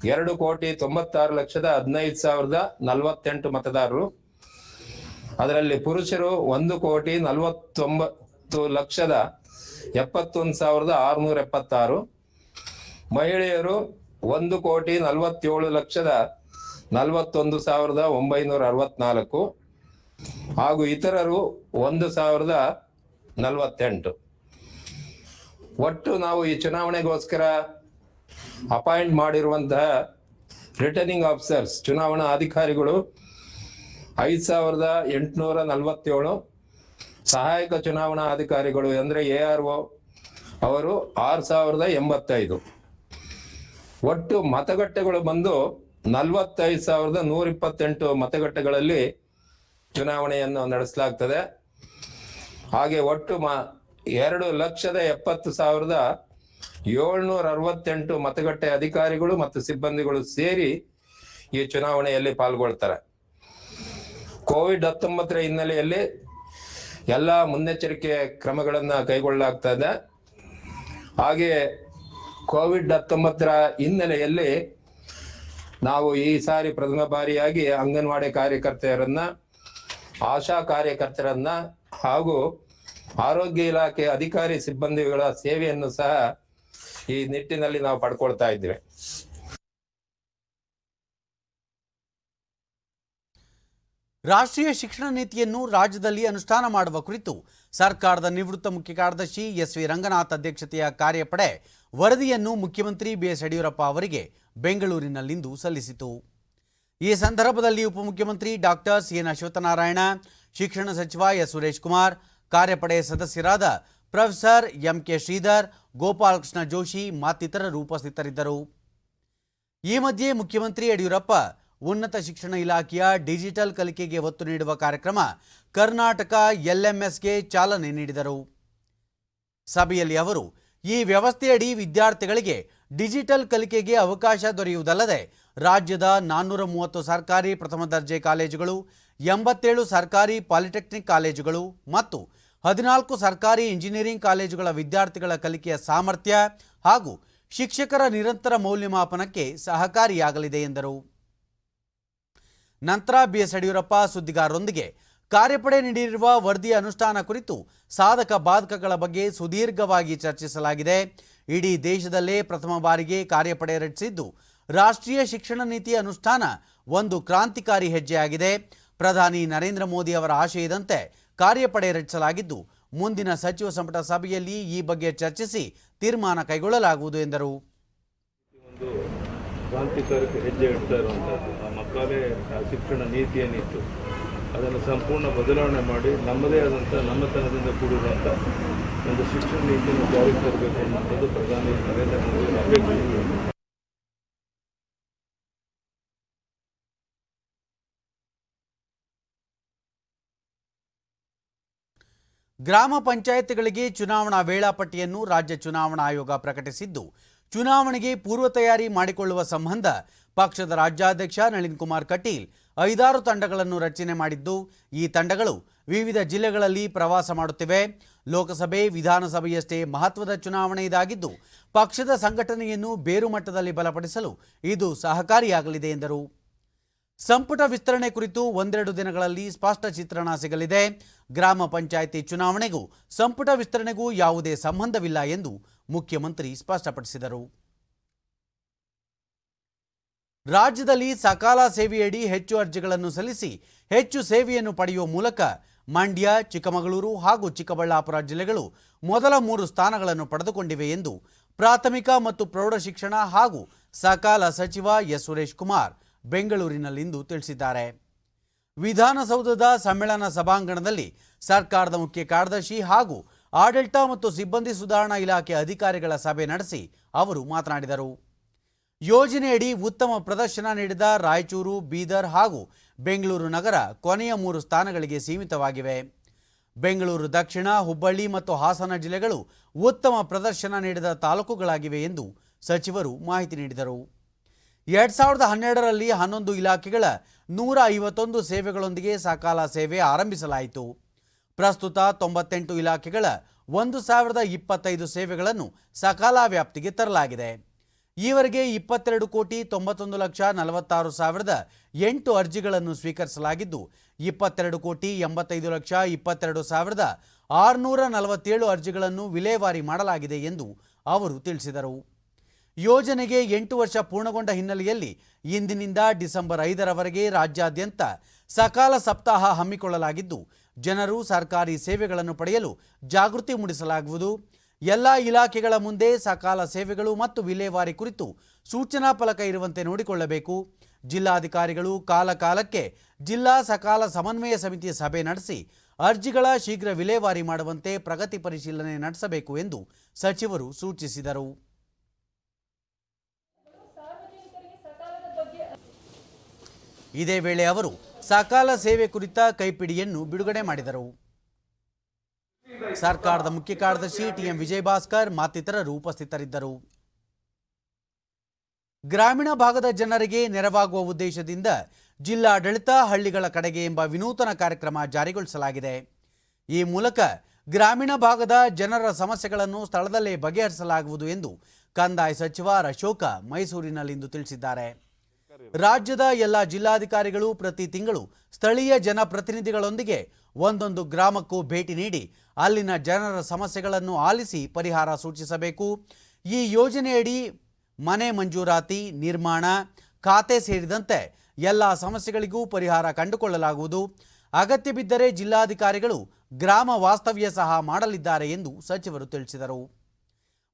2,96,15,048 ಮತದಾರರು. ಅದರಲ್ಲಿ ಪುರುಷರು 1,40,71,71,676, ಮಹಿಳೆಯರು 1,47,41,964 ಹಾಗೂ ಇತರರು 1,048. ಒಟ್ಟು ನಾವು ಈ ಚುನಾವಣೆಗೋಸ್ಕರ ಅಪಾಯಿಂಟ್ ಮಾಡಿರುವಂತಹ ರಿಟರ್ನಿಂಗ್ ಆಫೀಸರ್ಸ್, ಚುನಾವಣಾ ಅಧಿಕಾರಿಗಳು 5,847, ಸಹಾಯಕ ಚುನಾವಣಾ ಅಧಿಕಾರಿಗಳು ಅಂದರೆ ARO ಅವರು 6,085. ಒಟ್ಟು ಮತಗಟ್ಟೆಗಳು ಬಂದು 45,128 ಮತಗಟ್ಟೆಗಳಲ್ಲಿ ಚುನಾವಣೆಯನ್ನು ನಡೆಸಲಾಗ್ತದೆ. ಹಾಗೆ ಒಟ್ಟು 2,70,768 ಮತಗಟ್ಟೆ ಅಧಿಕಾರಿಗಳು ಮತ್ತು ಸಿಬ್ಬಂದಿಗಳು ಸೇರಿ ಈ ಚುನಾವಣೆಯಲ್ಲಿ ಪಾಲ್ಗೊಳ್ತಾರೆ. ಕೋವಿಡ್-19 ಹಿನ್ನೆಲೆಯಲ್ಲಿ ಎಲ್ಲ ಮುನ್ನೆಚ್ಚರಿಕೆ ಕ್ರಮಗಳನ್ನು ಕೈಗೊಳ್ಳಲಾಗ್ತದೆ. ಹಾಗೆ ಕೋವಿಡ್-19 ಹಿನ್ನೆಲೆಯಲ್ಲಿ ನಾವು ಈ ಸಾರಿ ಪ್ರಥಮ ಬಾರಿಯಾಗಿ ಅಂಗನವಾಡಿ ಕಾರ್ಯಕರ್ತೆಯರನ್ನ, ಆಶಾ ಕಾರ್ಯಕರ್ತರನ್ನ ಹಾಗೂ ಆರೋಗ್ಯ ಇಲಾಖೆ ಅಧಿಕಾರಿ ಸಿಬ್ಬಂದಿಗಳ ಸೇವೆಯನ್ನು ಸಹ ಈ ನಿಟ್ಟಿನಲ್ಲಿ ನಾವು ಪಡ್ಕೊಳ್ತಾ ಇದ್ದೇವೆ. ರಾಷ್ಟ್ರೀಯ ಶಿಕ್ಷಣ ನೀತಿಯನ್ನು ರಾಜ್ಯದಲ್ಲಿ ಅನುಷ್ಠಾನ ಮಾಡುವ ಕುರಿತು ಸರ್ಕಾರದ ನಿವೃತ್ತ ಮುಖ್ಯ ಕಾರ್ಯದರ್ಶಿ SV ರಂಗನಾಥ್ ಅಧ್ಯಕ್ಷತೆಯ ಕಾರ್ಯಪಡೆ ವರದಿಯನ್ನು ಮುಖ್ಯಮಂತ್ರಿ BS ಯಡಿಯೂರಪ್ಪ ಅವರಿಗೆ ಬೆಂಗಳೂರಿನಲ್ಲಿಂದು ಸಲ್ಲಿಸಿತು. ಈ ಸಂದರ್ಭದಲ್ಲಿ ಉಪಮುಖ್ಯಮಂತ್ರಿ ಡಾಕ್ಟರ್ CN ಅಶ್ವತ್ಥನಾರಾಯಣ, ಶಿಕ್ಷಣ ಸಚಿವ S ಸುರೇಶ್ಕುಮಾರ್, ಕಾರ್ಯಪಡೆ ಸದಸ್ಯರಾದ ಪ್ರೊಫೆಸರ್ MK ಶ್ರೀಧರ್, ಗೋಪಾಲಕೃಷ್ಣ ಜೋಶಿ ಮತ್ತಿತರರು ಉಪಸ್ಥಿತರಿದ್ದರು. ಈ ಮಧ್ಯೆ ಮುಖ್ಯಮಂತ್ರಿ ಯಡಿಯೂರಪ್ಪ ಉನ್ನತ ಶಿಕ್ಷಣ ಇಲಾಖೆಯ ಡಿಜಿಟಲ್ ಕಲಿಕೆಗೆ ಒತ್ತು ನೀಡುವ ಕಾರ್ಯಕ್ರಮ ಕರ್ನಾಟಕ LMSಗೆ ಚಾಲನೆ ನೀಡಿದರು. ಸಭೆಯಲ್ಲಿ ಅವರು ಈ ವ್ಯವಸ್ಥೆಯಡಿ ವಿದ್ಯಾರ್ಥಿಗಳಿಗೆ ಡಿಜಿಟಲ್ ಕಲಿಕೆಗೆ ಅವಕಾಶ ದೊರೆಯುವುದಲ್ಲದೆ ರಾಜ್ಯದ 430 ಸರ್ಕಾರಿ ಪ್ರಥಮ ದರ್ಜೆ ಕಾಲೇಜುಗಳು, 87 ಸರ್ಕಾರಿ ಪಾಲಿಟೆಕ್ನಿಕ್ ಕಾಲೇಜುಗಳು ಮತ್ತು 14 ಸರ್ಕಾರಿ ಇಂಜಿನಿಯರಿಂಗ್ ಕಾಲೇಜುಗಳ ವಿದ್ಯಾರ್ಥಿಗಳ ಕಲಿಕೆಯ ಸಾಮರ್ಥ್ಯ ಹಾಗೂ ಶಿಕ್ಷಕರ ನಿರಂತರ ಮೌಲ್ಯಮಾಪನಕ್ಕೆ ಸಹಕಾರಿಯಾಗಲಿದೆ ಎಂದರು. ನಂತರ BS ಯಡಿಯೂರಪ್ಪ ಸುದ್ದಿಗಾರರೊಂದಿಗೆ ಕಾರ್ಯಪಡೆ ನೀಡಿರುವ ವರದಿಯ ಅನುಷ್ಠಾನ ಕುರಿತು ಸಾಧಕ ಬಾಧಕಗಳ ಬಗ್ಗೆ ಸುದೀರ್ಘವಾಗಿ ಚರ್ಚಿಸಲಾಗಿದೆ. ಇಡೀ ದೇಶದಲ್ಲೇ ಪ್ರಥಮ ಬಾರಿಗೆ ಕಾರ್ಯಪಡೆ ರಚಿಸಿದ್ದು ರಾಷ್ಟ್ರೀಯ ಶಿಕ್ಷಣ ನೀತಿ ಅನುಷ್ಠಾನ ಒಂದು ಕ್ರಾಂತಿಕಾರಿ ಹೆಜ್ಜೆಯಾಗಿದೆ. ಪ್ರಧಾನಿ ನರೇಂದ್ರ ಮೋದಿ ಅವರ ಆಶಯದಂತೆ ಕಾರ್ಯಪಡೆ ರಚಿಸಲಾಗಿದ್ದು ಮುಂದಿನ ಸಚಿವ ಸಂಪುಟ ಸಭೆಯಲ್ಲಿ ಈ ಬಗ್ಗೆ ಚರ್ಚಿಸಿ ತೀರ್ಮಾನ ಕೈಗೊಳ್ಳಲಾಗುವುದು ಎಂದರು. ಒಂದು ಕ್ರಾಂತಿಕಾರಕ ಹೆಜ್ಜೆ ಇಡ್ತಾ ಇರುವಂಥದ್ದು ಆ ಮಕ್ಕಳೇ ಶಿಕ್ಷಣ ನೀತಿ ಏನಿತ್ತು ಅದನ್ನು ಸಂಪೂರ್ಣ ಬದಲಾವಣೆ ಮಾಡಿ ನಮ್ಮದೇ ಆದಂಥ ನಮ್ಮತನದಿಂದ ಕೂಡಿರುವಂಥ ಒಂದು ಶಿಕ್ಷಣ ನೀತಿಯನ್ನು ಜಾರಿಗೆ ತರಬೇಕು ಅನ್ನುವಂಥದ್ದು ಪ್ರಧಾನಿ ನರೇಂದ್ರ ಮೋದಿ ಅಪೇಕ್ಷೆ. ಗ್ರಾಮ ಪಂಚಾಯತ್ಗಳಿಗೆ ಚುನಾವಣಾ ವೇಳಾಪಟ್ಟಿಯನ್ನು ರಾಜ್ಯ ಚುನಾವಣಾ ಆಯೋಗ ಪ್ರಕಟಿಸಿದ್ದು, ಚುನಾವಣೆಗೆ ಪೂರ್ವ ತಯಾರಿ ಮಾಡಿಕೊಳ್ಳುವ ಸಂಬಂಧ ಪಕ್ಷದ ರಾಜ್ಯಾಧ್ಯಕ್ಷ ನಳಿನ್ ಕುಮಾರ್ ಕಟೀಲ್ 5-6 ತಂಡಗಳನ್ನು ರಚನೆ ಮಾಡಿದ್ದು, ಈ ತಂಡಗಳು ವಿವಿಧ ಜಿಲ್ಲೆಗಳಲ್ಲಿ ಪ್ರವಾಸ ಮಾಡುತ್ತಿವೆ. ಲೋಕಸಭೆ ವಿಧಾನಸಭೆಯಷ್ಟೇ ಮಹತ್ವದ ಚುನಾವಣೆ ಇದಾಗಿದ್ದು, ಪಕ್ಷದ ಸಂಘಟನೆಯನ್ನು ಬೇರು ಮಟ್ಟದಲ್ಲಿ ಬಲಪಡಿಸಲು ಇದು ಸಹಕಾರಿಯಾಗಲಿದೆ ಎಂದರು. ಸಂಪುಟ ವಿಸ್ತರಣೆ ಕುರಿತು 1-2 ದಿನಗಳಲ್ಲಿ ಸ್ಪಷ್ಟ ಚಿತ್ರಣ ಸಿಗಲಿದೆ. ಗ್ರಾಮ ಪಂಚಾಯಿತಿ ಚುನಾವಣೆಗೂ ಸಂಪುಟ ವಿಸ್ತರಣೆಗೂ ಯಾವುದೇ ಸಂಬಂಧವಿಲ್ಲ ಎಂದು ಮುಖ್ಯಮಂತ್ರಿ ಸ್ಪಷ್ಟಪಡಿಸಿದರು. ರಾಜ್ಯದಲ್ಲಿ ಸಕಾಲ ಸೇವೆಯಡಿ ಹೆಚ್ಚು ಅರ್ಜಿಗಳನ್ನು ಸಲ್ಲಿಸಿ ಹೆಚ್ಚು ಸೇವೆಯನ್ನು ಪಡೆಯುವ ಮೂಲಕ ಮಂಡ್ಯ, ಚಿಕ್ಕಮಗಳೂರು ಹಾಗೂ ಚಿಕ್ಕಬಳ್ಳಾಪುರ ಜಿಲ್ಲೆಗಳು ಮೊದಲ 3 ಸ್ಥಾನಗಳನ್ನು ಪಡೆದುಕೊಂಡಿವೆ ಎಂದು ಪ್ರಾಥಮಿಕ ಮತ್ತು ಪ್ರೌಢಶಿಕ್ಷಣ ಹಾಗೂ ಸಕಾಲ ಸಚಿವ ಎಸ್ ಸುರೇಶ್ ಕುಮಾರ್ ಬೆಂಗಳೂರಿನಲ್ಲಿಂದು ತಿಳಿಸಿದ್ದಾರೆ. ವಿಧಾನಸೌಧದ ಸಮ್ಮೇಳನ ಸಭಾಂಗಣದಲ್ಲಿ ಸರ್ಕಾರದ ಮುಖ್ಯ ಕಾರ್ಯದರ್ಶಿ ಹಾಗೂ ಆಡಳಿತ ಮತ್ತು ಸಿಬ್ಬಂದಿ ಸುಧಾರಣಾ ಇಲಾಖೆ ಅಧಿಕಾರಿಗಳ ಸಭೆ ನಡೆಸಿ ಅವರು ಮಾತನಾಡಿದರು. ಯೋಜನೆಯಡಿ ಉತ್ತಮ ಪ್ರದರ್ಶನ ನೀಡಿದ ರಾಯಚೂರು, ಬೀದರ್ ಹಾಗೂ ಬೆಂಗಳೂರು ನಗರ ಕೊನೆಯ 3 ಸ್ಥಾನಗಳಿಗೆ ಸೀಮಿತವಾಗಿವೆ. ಬೆಂಗಳೂರು ದಕ್ಷಿಣ, ಹುಬ್ಬಳ್ಳಿ ಮತ್ತು ಹಾಸನ ಜಿಲ್ಲೆಗಳು ಉತ್ತಮ ಪ್ರದರ್ಶನ ನೀಡಿದ ತಾಲೂಕುಗಳಾಗಿವೆ ಎಂದು ಸಚಿವರು ಮಾಹಿತಿ ನೀಡಿದರು. 2012ರಲ್ಲಿ 11 ಇಲಾಖೆಗಳ 151 ಸೇವೆಗಳೊಂದಿಗೆ ಸಕಾಲ ಸೇವೆ ಆರಂಭಿಸಲಾಯಿತು. ಪ್ರಸ್ತುತ 98 ಇಲಾಖೆಗಳ 1025 ಸೇವೆಗಳನ್ನು ಸಕಾಲ ವ್ಯಾಪ್ತಿಗೆ ತರಲಾಗಿದೆ. ಈವರೆಗೆ 22,91,46,008 ಅರ್ಜಿಗಳನ್ನು ಸ್ವೀಕರಿಸಲಾಗಿದ್ದು, 22,85,22,647 ಅರ್ಜಿಗಳನ್ನು ವಿಲೇವಾರಿ ಮಾಡಲಾಗಿದೆ ಎಂದು ಅವರು ತಿಳಿಸಿದರು. ಯೋಜನೆಗೆ 8 ವರ್ಷ ಪೂರ್ಣಗೊಂಡ ಹಿನ್ನೆಲೆಯಲ್ಲಿ ಇಂದಿನಿಂದ ಡಿಸೆಂಬರ್ 5ರವರೆಗೆ ರಾಜ್ಯಾದ್ಯಂತ ಸಕಾಲ ಸಪ್ತಾಹ ಹಮ್ಮಿಕೊಳ್ಳಲಾಗಿದ್ದು, ಜನರು ಸರ್ಕಾರಿ ಸೇವೆಗಳನ್ನು ಪಡೆಯಲು ಜಾಗೃತಿ ಮೂಡಿಸಲಾಗುವುದು. ಎಲ್ಲ ಇಲಾಖೆಗಳ ಮುಂದೆ ಸಕಾಲ ಸೇವೆಗಳು ಮತ್ತು ವಿಲೇವಾರಿ ಕುರಿತು ಸೂಚನಾ ಫಲಕ ಇರುವಂತೆ ನೋಡಿಕೊಳ್ಳಬೇಕು. ಜಿಲ್ಲಾಧಿಕಾರಿಗಳು ಕಾಲಕಾಲಕ್ಕೆ ಜಿಲ್ಲಾ ಸಕಾಲ ಸಮನ್ವಯ ಸಮಿತಿ ಸಭೆ ನಡೆಸಿ ಅರ್ಜಿಗಳ ಶೀಘ್ರ ವಿಲೇವಾರಿ ಮಾಡುವಂತೆ ಪ್ರಗತಿ ಪರಿಶೀಲನೆ ನಡೆಸಬೇಕು ಎಂದು ಸಚಿವರು ಸೂಚಿಸಿದರು. ಇದೇ ವೇಳೆ ಅವರು ಸಕಾಲ ಸೇವೆ ಕುರಿತ ಕೈಪಿಡಿಯನ್ನು ಬಿಡುಗಡೆ ಮಾಡಿದರು. ಸರ್ಕಾರದ ಮುಖ್ಯ ಕಾರ್ಯದರ್ಶಿ ಟಿಎಂ ವಿಜಯಭಾಸ್ಕರ್ ಮತ್ತಿತರರು ಉಪಸ್ಥಿತರಿದ್ದರು. ಗ್ರಾಮೀಣ ಭಾಗದ ಜನರಿಗೆ ನೆರವಾಗುವ ಉದ್ದೇಶದಿಂದ ಜಿಲ್ಲಾಡಳಿತ ಹಳ್ಳಿಗಳ ಕಡೆಗೆ ಎಂಬ ವಿನೂತನ ಕಾರ್ಯಕ್ರಮ ಜಾರಿಗೊಳಿಸಲಾಗಿದೆ. ಈ ಮೂಲಕ ಗ್ರಾಮೀಣ ಭಾಗದ ಜನರ ಸಮಸ್ಯೆಗಳನ್ನು ಸ್ಥಳದಲ್ಲೇ ಬಗೆಹರಿಸಲಾಗುವುದು ಎಂದು ಕಂದಾಯ ಸಚಿವ ಅಶೋಕ ಮೈಸೂರಿನಲ್ಲಿಂದು ತಿಳಿಸಿದ್ದಾರೆ. ರಾಜ್ಯದ ಎಲ್ಲ ಜಿಲ್ಲಾಧಿಕಾರಿಗಳು ಪ್ರತಿ ತಿಂಗಳು ಸ್ಥಳೀಯ ಜನಪ್ರತಿನಿಧಿಗಳೊಂದಿಗೆ ಒಂದೊಂದು ಗ್ರಾಮಕ್ಕೂ ಭೇಟಿ ನೀಡಿ ಅಲ್ಲಿನ ಜನರ ಸಮಸ್ಯೆಗಳನ್ನು ಆಲಿಸಿ ಪರಿಹಾರ ಸೂಚಿಸಬೇಕು. ಈ ಯೋಜನೆಯಡಿ ಮನೆ ಮಂಜೂರಾತಿ, ನಿರ್ಮಾಣ, ಖಾತೆ ಸೇರಿದಂತೆ ಎಲ್ಲ ಸಮಸ್ಯೆಗಳಿಗೂ ಪರಿಹಾರ ಕಂಡುಕೊಳ್ಳಲಾಗುವುದು. ಅಗತ್ಯ ಬಿದ್ದರೆ ಜಿಲ್ಲಾಧಿಕಾರಿಗಳು ಗ್ರಾಮ ವಾಸ್ತವ್ಯ ಸಹ ಮಾಡಲಿದ್ದಾರೆ ಎಂದು ಸಚಿವರು ತಿಳಿಸಿದರು.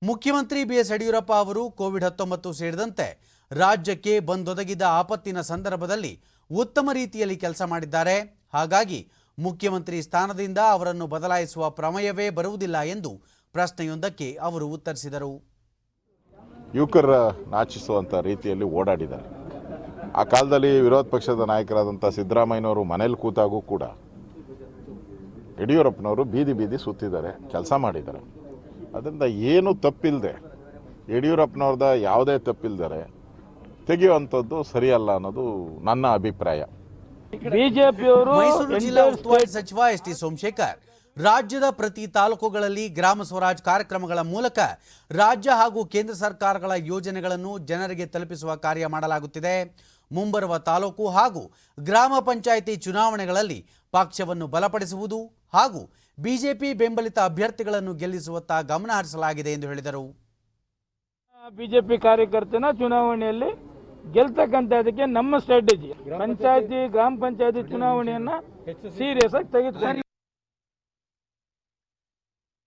ಮುಖ್ಯಮಂತ್ರಿ ಬಿಎಸ್ ಯಡಿಯೂರಪ್ಪ ಅವರು ಕೋವಿಡ್-19 ಸೇರಿದಂತೆ ರಾಜ್ಯಕ್ಕೆ ಬಂದೊದಗಿದ ಆಪತ್ತಿನ ಸಂದರ್ಭದಲ್ಲಿ ಉತ್ತಮ ರೀತಿಯಲ್ಲಿ ಕೆಲಸ ಮಾಡಿದ್ದಾರೆ. ಹಾಗಾಗಿ ಮುಖ್ಯಮಂತ್ರಿ ಸ್ಥಾನದಿಂದ ಅವರನ್ನು ಬದಲಾಯಿಸುವ ಪ್ರಮೇಯವೇ ಬರುವುದಿಲ್ಲ ಎಂದು ಪ್ರಶ್ನೆಯೊಂದಕ್ಕೆ ಅವರು ಉತ್ತರಿಸಿದರು. ಯುವಕರ ನಾಚಿಸುವಂಥ ರೀತಿಯಲ್ಲಿ ಓಡಾಡಿದ್ದಾರೆ. ಆ ಕಾಲದಲ್ಲಿ ವಿರೋಧ ಪಕ್ಷದ ನಾಯಕರಾದಂಥ ಸಿದ್ದರಾಮಯ್ಯನವರು ಮನೇಲಿ ಕೂತಾಗೂ ಕೂಡ ಯಡಿಯೂರಪ್ಪನವರು ಬೀದಿ ಬೀದಿ ಸುತ್ತಿದ್ದಾರೆ, ಕೆಲಸ ಮಾಡಿದ್ದಾರೆ. ಅದರಿಂದ ಏನು ತಪ್ಪಿಲ್ಲದೆ ಯಡಿಯೂರಪ್ಪನವ್ರದ ಯಾವುದೇ ತಪ್ಪಿಲ್ಲದೆ ತೆಗೆಯುವಂಥದ್ದು ಸರಿಯಲ್ಲ ಅನ್ನೋದು ನನ್ನ ಅಭಿಪ್ರಾಯ. ಮೈಸೂರು ಜಿಲ್ಲಾ ಉಸ್ತುವಾರಿ ಸಚಿವ ಎಸ್.ಟಿ. ಸೋಮಶೇಖರ್ ರಾಜ್ಯದ ಪ್ರತಿ ತಾಲೂಕುಗಳಲ್ಲಿ ಗ್ರಾಮ ಸ್ವರಾಜ್ ಕಾರ್ಯಕ್ರಮಗಳ ಮೂಲಕ ರಾಜ್ಯ ಹಾಗೂ ಕೇಂದ್ರ ಸರ್ಕಾರಗಳ ಯೋಜನೆಗಳನ್ನು ಜನರಿಗೆ ತಲುಪಿಸುವ ಕಾರ್ಯ ಮಾಡಲಾಗುತ್ತಿದೆ. ಮುಂಬರುವ ತಾಲೂಕು ಹಾಗೂ ಗ್ರಾಮ ಪಂಚಾಯಿತಿ ಚುನಾವಣೆಗಳಲ್ಲಿ ಪಕ್ಷವನ್ನು ಬಲಪಡಿಸುವುದು ಹಾಗೂ ಬಿಜೆಪಿ ಬೆಂಬಲಿತ ಅಭ್ಯರ್ಥಿಗಳನ್ನು ಗೆಲ್ಲಿಸುವತ್ತ ಗಮನ ಹರಿಸಲಾಗಿದೆ ಎಂದು ಹೇಳಿದರು. ಬಿಜೆಪಿ ಕಾರ್ಯಕರ್ತನ ಚುನಾವಣೆಯಲ್ಲಿ ಗೆಲ್ತಕ್ಕಂಥದಕ್ಕೆ ನಮ್ಮ ಸ್ಟ್ರಾಟಜಿ ಪಂಚಾಯತಿ ಗ್ರಾಮ ಪಂಚಾಯತಿ ಚುನಾವಣೆಯನ್ನ ಸೀರಿಯಸ್ ಆಗಿ ತೆಗೆದುಕೊಂಡು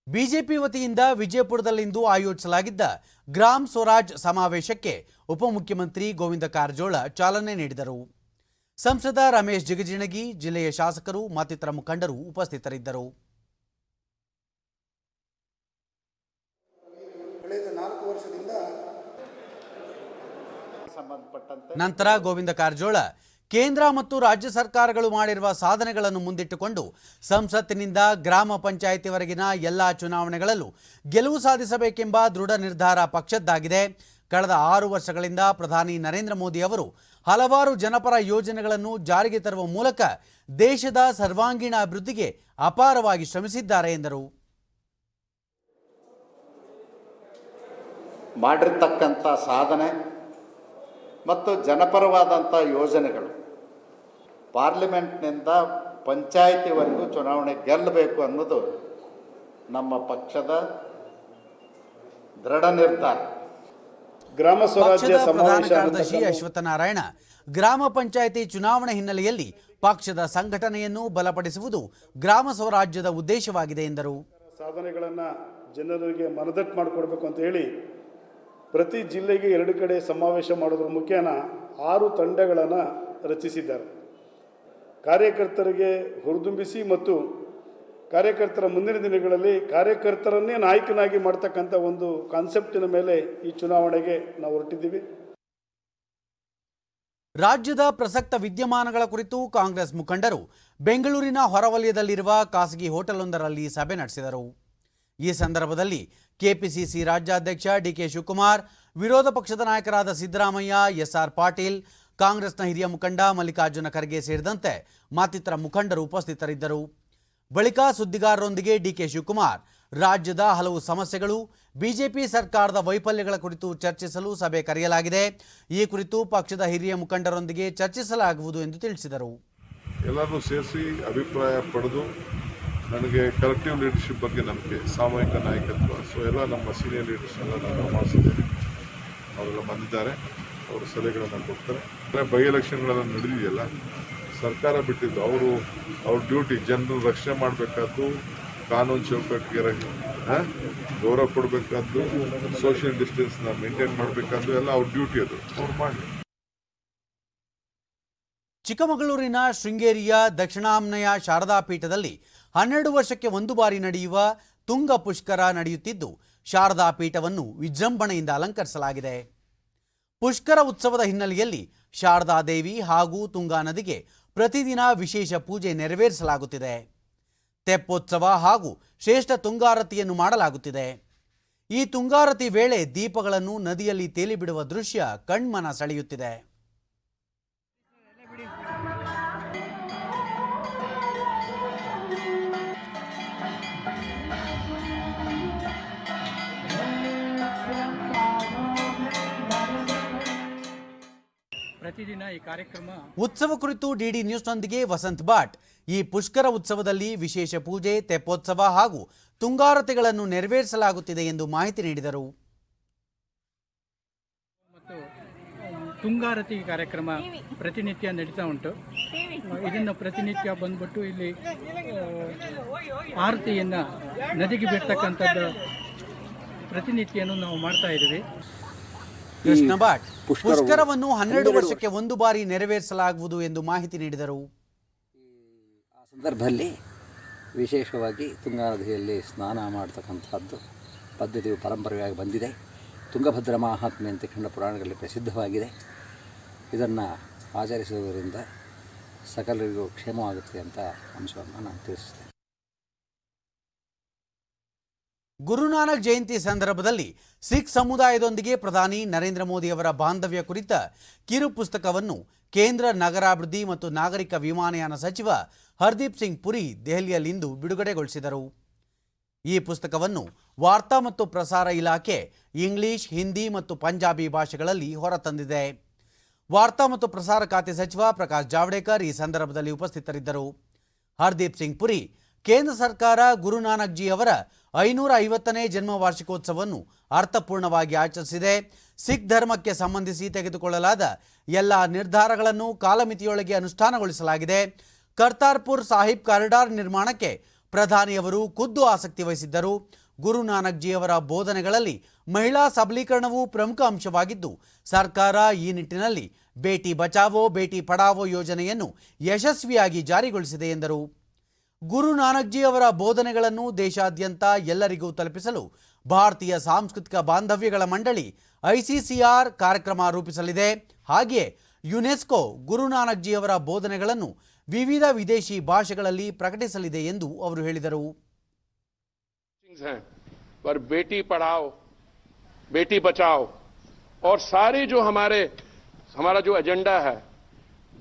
ಬಿಜೆಪಿ ವತಿಯಿಂದ ವಿಜಯಪುರದಲ್ಲಿಂದು ಆಯೋಜಿಸಲಾಗಿದ್ದ ಗ್ರಾಮ್ ಸ್ವರಾಜ್ ಸಮಾವೇಶಕ್ಕೆ ಉಪಮುಖ್ಯಮಂತ್ರಿ ಗೋವಿಂದ ಕಾರಜೋಳ ಚಾಲನೆ ನೀಡಿದರು. ಸಂಸದ ರಮೇಶ್ ಜಿಗಜಿಣಗಿ, ಜಿಲ್ಲೆಯ ಶಾಸಕರು ಮತ್ತಿತರ ಮುಖಂಡರು ಉಪಸ್ಥಿತರಿದ್ದರು. ನಂತರ ಗೋವಿಂದ ಕಾರಜೋಳ ಕೇಂದ್ರ ಮತ್ತು ರಾಜ್ಯ ಸರ್ಕಾರಗಳು ಮಾಡಿರುವ ಸಾಧನೆಗಳನ್ನು ಮುಂದಿಟ್ಟುಕೊಂಡು ಸಂಸತ್ತಿನಿಂದ ಗ್ರಾಮ ಪಂಚಾಯಿತಿವರೆಗಿನ ಎಲ್ಲ ಚುನಾವಣೆಗಳಲ್ಲೂ ಗೆಲುವು ಸಾಧಿಸಬೇಕೆಂಬ ದೃಢ ನಿರ್ಧಾರ ಪಕ್ಷದ್ದಾಗಿದೆ. ಕಳೆದ 6 ವರ್ಷಗಳಿಂದ ಪ್ರಧಾನಿ ನರೇಂದ್ರ ಮೋದಿ ಅವರು ಹಲವಾರು ಜನಪರ ಯೋಜನೆಗಳನ್ನು ಜಾರಿಗೆ ತರುವ ಮೂಲಕ ದೇಶದ ಸರ್ವಾಂಗೀಣ ಅಭಿವೃದ್ಧಿಗೆ ಅಪಾರವಾಗಿ ಶ್ರಮಿಸಿದ್ದಾರೆ ಎಂದರು. ಮಾಡಿರ್ತಕ್ಕಂಥ ಸಾಧನೆ ಮತ್ತು ಜನಪರವಾದಂಥ ಯೋಜನೆಗಳು ಪಾರ್ಲಿಮೆಂಟ್ನಿಂದ ಪಂಚಾಯಿತಿವರೆಗೂ ಚುನಾವಣೆ ಗೆಲ್ಲಬೇಕು ಅನ್ನೋದು ನಮ್ಮ ಪಕ್ಷದ ದೃಢ ನಿರ್ಧಾರ. ಪಕ್ಷದ ಪ್ರಧಾನ ಕಾರ್ಯದರ್ಶಿ ಅಶ್ವತ್ಥನಾರಾಯಣ ಗ್ರಾಮ ಪಂಚಾಯಿತಿ ಚುನಾವಣೆ ಹಿನ್ನೆಲೆಯಲ್ಲಿ ಪಕ್ಷದ ಸಂಘಟನೆಯನ್ನು ಬಲಪಡಿಸುವುದು ಗ್ರಾಮ ಸ್ವರಾಜ್ಯದ ಉದ್ದೇಶವಾಗಿದೆ ಎಂದರು. ಸಾಧನೆಗಳನ್ನು ಜನರಿಗೆ ಮನದಟ್ಟು ಮಾಡಿಕೊಡ್ಬೇಕು ಅಂತ ಹೇಳಿ ಪ್ರತಿ ಜಿಲ್ಲೆಗೆ 2 ಕಡೆ ಸಮಾವೇಶ ಮಾಡೋದ್ರ ಮುಖೇನ 6 ತಂಡಗಳನ್ನು ರಚಿಸಿದ್ದಾರೆ. ಕಾರ್ಯಕರ್ತರಿಗೆ ಹುರಿದುಂಬಿಸಿ ಮತ್ತು ಕಾರ್ಯಕರ್ತರ ಮುಂದಿನ ದಿನಗಳಲ್ಲಿ ಕಾರ್ಯಕರ್ತರನ್ನೇ ನಾಯಕನಾಗಿ ಮಾಡ್ತಕ್ಕಂಥ ಒಂದು ಕಾನ್ಸೆಪ್ಟಿನ ಮೇಲೆ ಈ ಚುನಾವಣೆಗೆ ನಾವು ಹೊರಟಿದ್ದೀವಿ. ರಾಜ್ಯದ ಪ್ರಸಕ್ತ ವಿದ್ಯಮಾನಗಳ ಕುರಿತು ಕಾಂಗ್ರೆಸ್ ಮುಖಂಡರು ಬೆಂಗಳೂರಿನ ಹೊರವಲಯದಲ್ಲಿರುವ ಖಾಸಗಿ ಹೋಟೆಲೊಂದರಲ್ಲಿ ಸಭೆ ನಡೆಸಿದರು. ಈ ಸಂದರ್ಭದಲ್ಲಿ ಕೆಪಿಸಿಸಿ ರಾಜ್ಯಾಧ್ಯಕ್ಷ ಡಿಕೆ ಶಿವಕುಮಾರ್, ವಿರೋಧ ಪಕ್ಷದ ನಾಯಕರಾದ ಸಿದ್ದರಾಮಯ್ಯ, ಎಸ್ಆರ್ ಪಾಟೀಲ್, ಕಾಂಗ್ರೆಸ್ನ ಹಿರಿಯ ಮುಖಂಡ ಮಲ್ಲಿಕಾರ್ಜುನ ಖರ್ಗೆ ಸೇರಿದಂತೆ ಮತ್ತಿತರ ಮುಖಂಡರು ಉಪಸ್ಥಿತರಿದ್ದರು. ಬಳಿಕ ಸುದ್ದಿಗಾರರೊಂದಿಗೆ ಡಿಕೆ ಶಿವಕುಮಾರ್ ರಾಜ್ಯದ ಹಲವು ಸಮಸ್ಯೆಗಳು, ಬಿಜೆಪಿ ಸರ್ಕಾರದ ವೈಫಲ್ಯಗಳ ಕುರಿತು ಚರ್ಚಿಸಲು ಸಭೆ ಕರೆಯಲಾಗಿದೆ. ಈ ಕುರಿತು ಪಕ್ಷದ ಹಿರಿಯ ಮುಖಂಡರೊಂದಿಗೆ ಚರ್ಚಿಸಲಾಗುವುದು ಎಂದು ತಿಳಿಸಿದರು. ಎಲ್ಲರೂ ಸೇರಿಸಿ ಅಭಿಪ್ರಾಯ ಪಡೆದು ನನಗೆ ಕಲೆಕ್ಟಿವ್ ಲೀಡರ್ಶಿಪ್ ಬಗ್ಗೆ ನಂಬಿಕೆ, ಸಾಮೂಹಿಕ ನಾಯಕತ್ವ, ಸೊ ಎಲ್ಲ ನಮ್ಮ ಸೀನಿಯರ್ ಲೀಡರ್ಸ್ ಎಲ್ಲ ನಾನು ಮಾಡಿಸಿದ್ದೇನೆ. ಅವರೆಲ್ಲ ಬಂದಿದ್ದಾರೆ, ಅವರು ಸಲಹೆಗಳನ್ನು ಕೊಡ್ತಾರೆ. ಬೈ ಎಲೆಕ್ಷನ್ಗಳೆಲ್ಲ ನಡೆದಿದೆಯಲ್ಲ, ಸರ್ಕಾರ ಬಿಟ್ಟಿದ್ದು ಅವ್ರ ಡ್ಯೂಟಿ ಜನರು ರಕ್ಷಣೆ ಮಾಡಬೇಕಾದ್ದು, ಕಾನೂನು ಚೌಕಟ್ಟಿಗೆ ಗೌರವ ಕೊಡಬೇಕಾದ್ದು, ಸೋಷಿಯಲ್ ಡಿಸ್ಟೆನ್ಸ್ನ ಮೇಂಟೈನ್ ಮಾಡಬೇಕಾದ್ದು ಎಲ್ಲ ಅವ್ರ ಡ್ಯೂಟಿ, ಅದು ಅವ್ರು ಮಾಡಿ. ಚಿಕ್ಕಮಗಳೂರಿನ ಶೃಂಗೇರಿಯ ದಕ್ಷಿಣಾಮ್ನಾಯ ಶಾರದಾ ಪೀಠದಲ್ಲಿ 12 ವರ್ಷಕ್ಕೆ ಒಂದು ಬಾರಿ ನಡೆಯುವ ತುಂಗ ಪುಷ್ಕರ ನಡೆಯುತ್ತಿದ್ದು, ಶಾರದಾ ಪೀಠವನ್ನು ವಿಜೃಂಭಣೆಯಿಂದ ಅಲಂಕರಿಸಲಾಗಿದೆ. ಪುಷ್ಕರ ಉತ್ಸವದ ಹಿನ್ನೆಲೆಯಲ್ಲಿ ಶಾರದಾ ದೇವಿ ಹಾಗೂ ತುಂಗಾ ನದಿಗೆ ಪ್ರತಿದಿನ ವಿಶೇಷ ಪೂಜೆ ನೆರವೇರಿಸಲಾಗುತ್ತಿದೆ. ತೆಪ್ಪೋತ್ಸವ ಹಾಗೂ ಶ್ರೇಷ್ಠ ತುಂಗಾರತಿಯನ್ನು ಮಾಡಲಾಗುತ್ತಿದೆ. ಈ ತುಂಗಾರತಿ ವೇಳೆ ದೀಪಗಳನ್ನು ನದಿಯಲ್ಲಿ ತೇಲಿಬಿಡುವ ದೃಶ್ಯ ಕಣ್ಮನ ಸೆಳೆಯುತ್ತಿದೆ. ಪ್ರತಿದಿನ ಈ ಕಾರ್ಯಕ್ರಮ ಉತ್ಸವ ಕುರಿತು ಡಿಡಿ ನ್ಯೂಸ್ನೊಂದಿಗೆ ವಸಂತ್ ಭಾಟ್, ಈ ಪುಷ್ಕರ ಉತ್ಸವದಲ್ಲಿ ವಿಶೇಷ ಪೂಜೆ, ತೆಪ್ಪೋತ್ಸವ ಹಾಗೂ ತುಂಗಾರತಿಗಳನ್ನು ನೆರವೇರಿಸಲಾಗುತ್ತಿದೆ ಎಂದು ಮಾಹಿತಿ ನೀಡಿದರು. ಮತ್ತು ತುಂಗಾರತಿ ಕಾರ್ಯಕ್ರಮ ಪ್ರತಿನಿತ್ಯ ನಡೀತಾ ಉಂಟು. ಇದನ್ನು ಪ್ರತಿನಿತ್ಯ ಬಂದ್ಬಿಟ್ಟು ಇಲ್ಲಿ ಆರತಿಯನ್ನು ನದಿಗೆ ಬಿಡ್ತಕ್ಕಂಥದ್ದು ಪ್ರತಿನಿತ್ಯನೂ ನಾವು ಮಾಡ್ತಾ ಇದ್ದೀವಿ. ಕೃಷ್ಣ ಭಟ್, ಪುಷ್ಕರವನ್ನು 12 ವರ್ಷಕ್ಕೆ ಒಂದು ಬಾರಿ ನೆರವೇರಿಸಲಾಗುವುದು ಎಂದು ಮಾಹಿತಿ ನೀಡಿದರು. ಆ ಸಂದರ್ಭದಲ್ಲಿ ವಿಶೇಷವಾಗಿ ತುಂಗಾ ನದಿಯಲ್ಲಿ ಸ್ನಾನ ಮಾಡತಕ್ಕಂಥದ್ದು ಪದ್ಧತಿಯು ಪರಂಪರೆಯಾಗಿ ಬಂದಿದೆ. ತುಂಗಭದ್ರಾ ಮಹಾತ್ಮೆ ಅಂತ ಕಂಡ ಪುರಾಣಗಳಲ್ಲಿ ಪ್ರಸಿದ್ಧವಾಗಿದೆ. ಇದನ್ನು ಆಚರಿಸುವುದರಿಂದ ಸಕಲರಿಗೂ ಕ್ಷೇಮವಾಗುತ್ತೆ ಅಂತ ಅಂಶವನ್ನು ನಾನು ತಿಳಿಸುತ್ತೇನೆ. ಗುರುನಾನಕ್ ಜಯಂತಿ ಸಂದರ್ಭದಲ್ಲಿ ಸಿಖ್ ಸಮುದಾಯದೊಂದಿಗೆ ಪ್ರಧಾನಿ ನರೇಂದ್ರ ಮೋದಿ ಅವರ ಬಾಂಧವ್ಯ ಕುರಿತ ಕಿರು ಪುಸ್ತಕವನ್ನು ಕೇಂದ್ರ ನಗರಾಭಿವೃದ್ಧಿ ಮತ್ತು ನಾಗರಿಕ ವಿಮಾನಯಾನ ಸಚಿವ ಹರ್ದೀಪ್ ಸಿಂಗ್ ಪುರಿ ದೆಹಲಿಯಲ್ಲಿಂದು ಬಿಡುಗಡೆಗೊಳಿಸಿದರು. ಈ ಪುಸ್ತಕವನ್ನು ವಾರ್ತಾ ಮತ್ತು ಪ್ರಸಾರ ಇಲಾಖೆ ಇಂಗ್ಲಿಷ್, ಹಿಂದಿ ಮತ್ತು ಪಂಜಾಬಿ ಭಾಷೆಗಳಲ್ಲಿ ಹೊರತಂದಿದೆ. ವಾರ್ತಾ ಮತ್ತು ಪ್ರಸಾರ ಖಾತೆ ಸಚಿವ ಪ್ರಕಾಶ್ ಜಾವಡೇಕರ್ ಈ ಸಂದರ್ಭದಲ್ಲಿ ಉಪಸ್ಥಿತರಿದ್ದರು. ಹರ್ದೀಪ್ ಸಿಂಗ್ ಪುರಿ, ಕೇಂದ್ರ ಸರ್ಕಾರ ಗುರುನಾನಕ್ ಜಿ ಅವರ 550ನೇ ಜನ್ಮ ವಾರ್ಷಿಕೋತ್ಸವವನ್ನು ಅರ್ಥಪೂರ್ಣವಾಗಿ ಆಚರಿಸಿದೆ. ಸಿಖ್ ಧರ್ಮಕ್ಕೆ ಸಂಬಂಧಿಸಿ ತೆಗೆದುಕೊಳ್ಳಲಾದ ಎಲ್ಲ ನಿರ್ಧಾರಗಳನ್ನು ಕಾಲಮಿತಿಯೊಳಗೆ ಅನುಷ್ಠಾನಗೊಳಿಸಲಾಗಿದೆ. ಕರ್ತಾರ್ಪುರ್ ಸಾಹಿಬ್ ಕಾರಿಡಾರ್ ನಿರ್ಮಾಣಕ್ಕೆ ಪ್ರಧಾನಿಯವರು ಖುದ್ದು ಆಸಕ್ತಿ ವಹಿಸಿದ್ದರು. ಗುರುನಾನಕ್ ಜಿ ಅವರ ಬೋಧನೆಗಳಲ್ಲಿ ಮಹಿಳಾ ಸಬಲೀಕರಣವು ಪ್ರಮುಖ ಅಂಶವಾಗಿದ್ದು, ಸರ್ಕಾರ ಈ ನಿಟ್ಟಿನಲ್ಲಿ ಬೇಟಿ ಬಚಾವೋ ಬೇಟಿ ಪಢಾವೋ ಯೋಜನೆಯನ್ನು ಯಶಸ್ವಿಯಾಗಿ ಜಾರಿಗೊಳಿಸಿದೆ ಎಂದರು. ಗುರುನಾನಕ್ ಜಿ ಅವರ ಬೋಧನೆಗಳನ್ನು ದೇಶಾದ್ಯಂತ ಎಲ್ಲರಿಗೂ ತಲುಪಿಸಲು ಭಾರತೀಯ ಸಾಂಸ್ಕೃತಿಕ ಬಾಂಧವ್ಯಗಳ ಮಂಡಳಿ ICCR ಕಾರ್ಯಕ್ರಮ ರೂಪಿಸಲಿದೆ. ಹಾಗೆಯೇ ಯುನೆಸ್ಕೋ ಗುರುನಾನಕ್ ಜಿ ಅವರ ಬೋಧನೆಗಳನ್ನು ವಿವಿಧ ವಿದೇಶಿ ಭಾಷೆಗಳಲ್ಲಿ ಪ್ರಕಟಿಸಲಿದೆ ಎಂದು ಅವರು ಹೇಳಿದರು. पर बेटी पढ़ाओ बेटी बचाओ और सारे जो हमारा जो एजेंडा है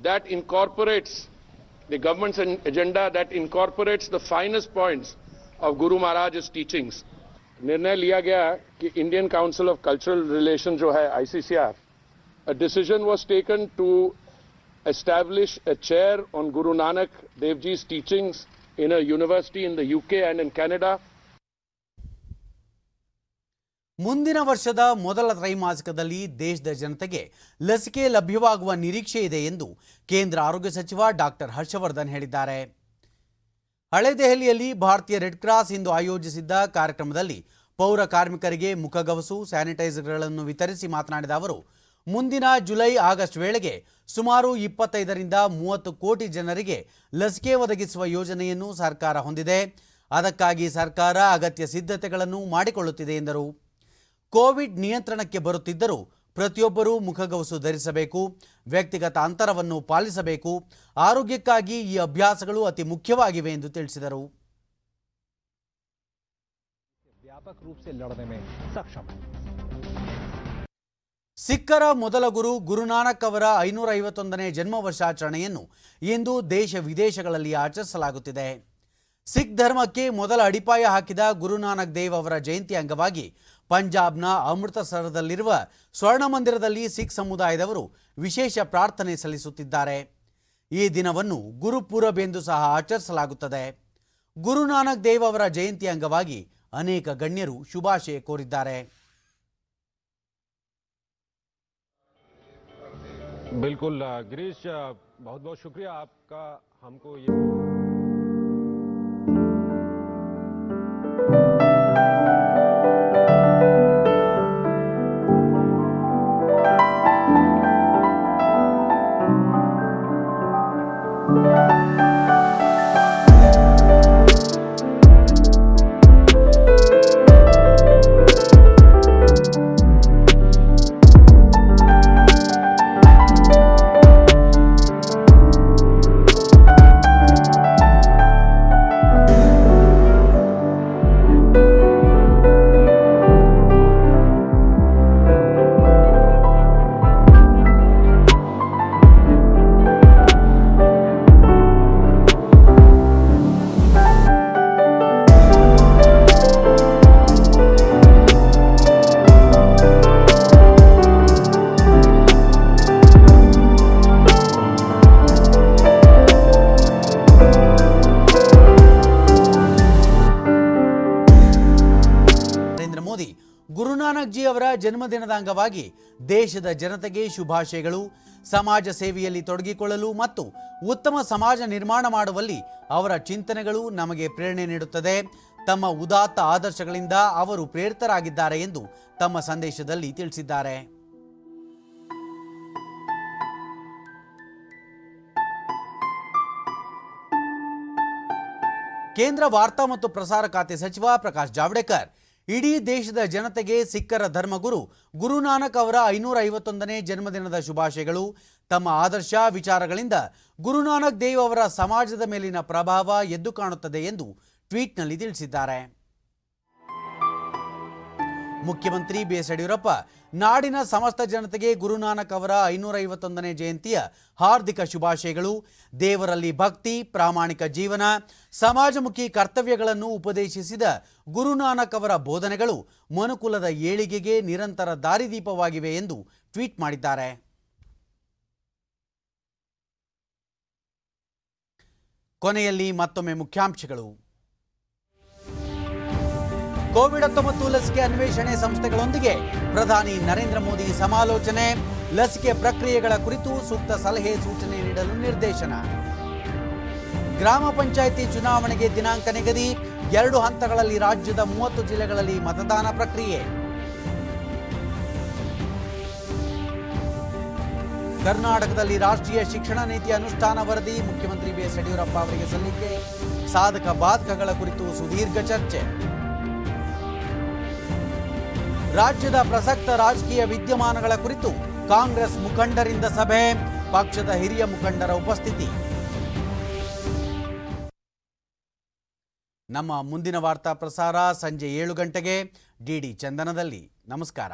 that incorporates the government's agenda that incorporates the finest points of Guru Maharaj's teachings. निर्णय लिया गया कि Indian Council of Cultural Relations जो है ICCR, a decision was taken to establish a chair on Guru Nanak Dev Ji's teachings in a university in the UK and in Canada. ಮುಂದಿನ ವರ್ಷದ ಮೊದಲ ತ್ರೈಮಾಸಿಕದಲ್ಲಿ ದೇಶದ ಜನತೆಗೆ ಲಸಿಕೆ ಲಭ್ಯವಾಗುವ ನಿರೀಕ್ಷೆ ಇದೆ ಎಂದು ಕೇಂದ್ರ ಆರೋಗ್ಯ ಸಚಿವ ಡಾಕ್ಟರ್ ಹರ್ಷವರ್ಧನ್ ಹೇಳಿದ್ದಾರೆ. ಹಳೆ ದೆಹಲಿಯಲ್ಲಿ ಭಾರತೀಯ ರೆಡ್ ಕ್ರಾಸ್ ಇಂದು ಆಯೋಜಿಸಿದ್ದ ಕಾರ್ಯಕ್ರಮದಲ್ಲಿ ಪೌರ ಕಾರ್ಮಿಕರಿಗೆ ಮುಖಗವಸು, ಸ್ಯಾನಿಟೈಸರ್ಗಳನ್ನು ವಿತರಿಸಿ ಮಾತನಾಡಿದ ಅವರು, ಮುಂದಿನ ಜುಲೈ-ಆಗಸ್ಟ್ ವೇಳೆಗೆ ಸುಮಾರು 25ರಿಂದ 30 ಕೋಟಿ ಜನರಿಗೆ ಲಸಿಕೆ ಒದಗಿಸುವ ಯೋಜನೆಯನ್ನು ಸರ್ಕಾರ ಹೊಂದಿದೆ. ಅದಕ್ಕಾಗಿ ಸರ್ಕಾರ ಅಗತ್ಯ ಸಿದ್ಧತೆಗಳನ್ನು ಮಾಡಿಕೊಳ್ಳುತ್ತಿದೆ ಎಂದರು. ಕೋವಿಡ್ ನಿಯಂತ್ರಣಕ್ಕೆ ಬರುತ್ತಿದ್ದರೂ ಪ್ರತಿಯೊಬ್ಬರೂ ಮುಖಗವಸು ಧರಿಸಬೇಕು, ವ್ಯಕ್ತಿಗತ ಅಂತರವನ್ನು ಪಾಲಿಸಬೇಕು. ಆರೋಗ್ಯಕ್ಕಾಗಿ ಈ ಅಭ್ಯಾಸಗಳು ಅತಿ ಮುಖ್ಯವಾಗಿವೆ ಎಂದು ತಿಳಿಸಿದರು. ವ್ಯಾಪಕ ರೂಪದಲ್ಲಿ ಲಡನೆ में सक्षम है. ಸಿಖ್ಖರ ಮೊದಲ ಗುರು ಗುರುನಾನಕ್ ಅವರ 551ನೇ ಜನ್ಮ ವರ್ಷಾಚರಣೆಯನ್ನು ಇಂದು ದೇಶ ವಿದೇಶಗಳಲ್ಲಿ ಆಚರಿಸಲಾಗುತ್ತಿದೆ. ಸಿಖ್ ಧರ್ಮಕ್ಕೆ ಮೊದಲ ಅಡಿಪಾಯ ಹಾಕಿದ ಗುರುನಾನಕ್ ದೇವ್ ಅವರ ಜಯಂತಿ ಅಂಗವಾಗಿ ಪಂಜಾಬ್ನ ಅಮೃತಸರದಲ್ಲಿರುವ ಸ್ವರ್ಣ ಮಂದಿರದಲ್ಲಿ ಸಿಖ್ ಸಮುದಾಯದವರು ವಿಶೇಷ ಪ್ರಾರ್ಥನೆ ಸಲ್ಲಿಸುತ್ತಿದ್ದಾರೆ. ಈ ದಿನವನ್ನು ಗುರುಪೂರಬ್ ಎಂದು ಸಹ ಆಚರಿಸಲಾಗುತ್ತದೆ. ಗುರುನಾನಕ್ ದೇವ್ ಅವರ ಜಯಂತಿ ಅಂಗವಾಗಿ ಅನೇಕ ಗಣ್ಯರು ಶುಭಾಶಯ ಕೋರಿದ್ದಾರೆ. बिल्कुल गिरीश, बहुत बहुत शुक्रिया आपका हमको ये ಗುರುನಾನಕ್ ಜಿ ಅವರ ಜನ್ಮದಿನದ ಅಂಗವಾಗಿ ದೇಶದ ಜನತೆಗೆ ಶುಭಾಶಯಗಳು. ಸಮಾಜ ಸೇವೆಯಲ್ಲಿ ತೊಡಗಿಕೊಳ್ಳಲು ಮತ್ತು ಉತ್ತಮ ಸಮಾಜ ನಿರ್ಮಾಣ ಮಾಡುವಲ್ಲಿ ಅವರ ಚಿಂತನೆಗಳು ನಮಗೆ ಪ್ರೇರಣೆ ನೀಡುತ್ತದೆ. ತಮ್ಮ ಉದಾತ್ತ ಆದರ್ಶಗಳಿಂದ ಅವರು ಪ್ರೇರಿತರಾಗಿದ್ದಾರೆ ಎಂದು ತಮ್ಮ ಸಂದೇಶದಲ್ಲಿ ತಿಳಿಸಿದ್ದಾರೆ. ಕೇಂದ್ರ ವಾರ್ತಾ ಮತ್ತು ಪ್ರಸಾರ ಖಾತೆ ಸಚಿವ ಪ್ರಕಾಶ್ ಜಾವಡೇಕರ್ ಇಡೀ ದೇಶದ ಜನತೆಗೆ ಸಿಖ್ಖರ ಧರ್ಮಗುರು ಗುರುನಾನಕ್ ಅವರ 551ನೇ ಜನ್ಮದಿನದ ಶುಭಾಶಯಗಳು. ತಮ್ಮ ಆದರ್ಶ ವಿಚಾರಗಳಿಂದ ಗುರುನಾನಕ್ ದೇವ್ ಅವರ ಸಮಾಜದ ಮೇಲಿನ ಪ್ರಭಾವ ಎದ್ದು ಕಾಣುತ್ತದೆ ಎಂದು ಟ್ವೀಟ್ನಲ್ಲಿ ತಿಳಿಸಿದ್ದಾರೆ. ಮುಖ್ಯಮಂತ್ರಿ BS ಯಡಿಯೂರಪ್ಪ ನಾಡಿನ ಸಮಸ್ತ ಜನತೆಗೆ ಗುರುನಾನಕ್ ಅವರ 551ನೇ ಜಯಂತಿಯ ಹಾರ್ದಿಕ ಶುಭಾಶಯಗಳು. ದೇವರಲ್ಲಿ ಭಕ್ತಿ, ಪ್ರಾಮಾಣಿಕ ಜೀವನ, ಸಮಾಜಮುಖಿ ಕರ್ತವ್ಯಗಳನ್ನು ಉಪದೇಶಿಸಿದ ಗುರುನಾನಕ್ ಅವರ ಬೋಧನೆಗಳು ಮನುಕುಲದ ಏಳಿಗೆಗೆ ನಿರಂತರ ದಾರಿದೀಪವಾಗಿವೆ ಎಂದು ಟ್ವೀಟ್ ಮಾಡಿದ್ದಾರೆ. ಕೊನೆಯಲ್ಲಿ ಮತ್ತೊಮ್ಮೆ ಮುಖ್ಯಾಂಶಗಳು. ಕೋವಿಡ್-19 ಲಸಿಕೆ ಅನ್ವೇಷಣೆ ಸಂಸ್ಥೆಗಳೊಂದಿಗೆ ಪ್ರಧಾನಿ ನರೇಂದ್ರ ಮೋದಿ ಸಮಾಲೋಚನೆ. ಲಸಿಕೆ ಪ್ರಕ್ರಿಯೆಗಳ ಕುರಿತು ಸೂಕ್ತ ಸಲಹೆ ಸೂಚನೆ ನೀಡಲು ನಿರ್ದೇಶನ. ಗ್ರಾಮ ಪಂಚಾಯಿತಿ ಚುನಾವಣೆಗೆ ದಿನಾಂಕ ನಿಗದಿ, 2 ಹಂತಗಳಲ್ಲಿ ರಾಜ್ಯದ 30 ಜಿಲ್ಲೆಗಳಲ್ಲಿ ಮತದಾನ ಪ್ರಕ್ರಿಯೆ. ಕರ್ನಾಟಕದಲ್ಲಿ ರಾಷ್ಟ್ರೀಯ ಶಿಕ್ಷಣ ನೀತಿ ಅನುಷ್ಠಾನ ವರದಿ, ಮುಖ್ಯಮಂತ್ರಿ ಬಿಎಸ್ ಯಡಿಯೂರಪ್ಪ ಅವರಿಗೆ ಸಲ್ಲಿಕೆ. ಸಾಧಕ ಬಾಧಕಗಳ ಕುರಿತು ಸುದೀರ್ಘ ಚರ್ಚೆ. ರಾಜ್ಯದ ಪ್ರಸಕ್ತ ರಾಜಕೀಯ ವಿದ್ಯಮಾನಗಳ ಕುರಿತು ಕಾಂಗ್ರೆಸ್ ಮುಖಂಡರಿಂದ ಸಭೆ, ಪಕ್ಷದ ಹಿರಿಯ ಮುಖಂಡರ ಉಪಸ್ಥಿತಿ. ನಮ್ಮ ಮುಂದಿನ ವಾರ್ತಾ ಪ್ರಸಾರ ಸಂಜೆ 7 ಗಂಟೆಗೆ ಡಿಡಿ ಚಂದನದಲ್ಲಿ. ನಮಸ್ಕಾರ.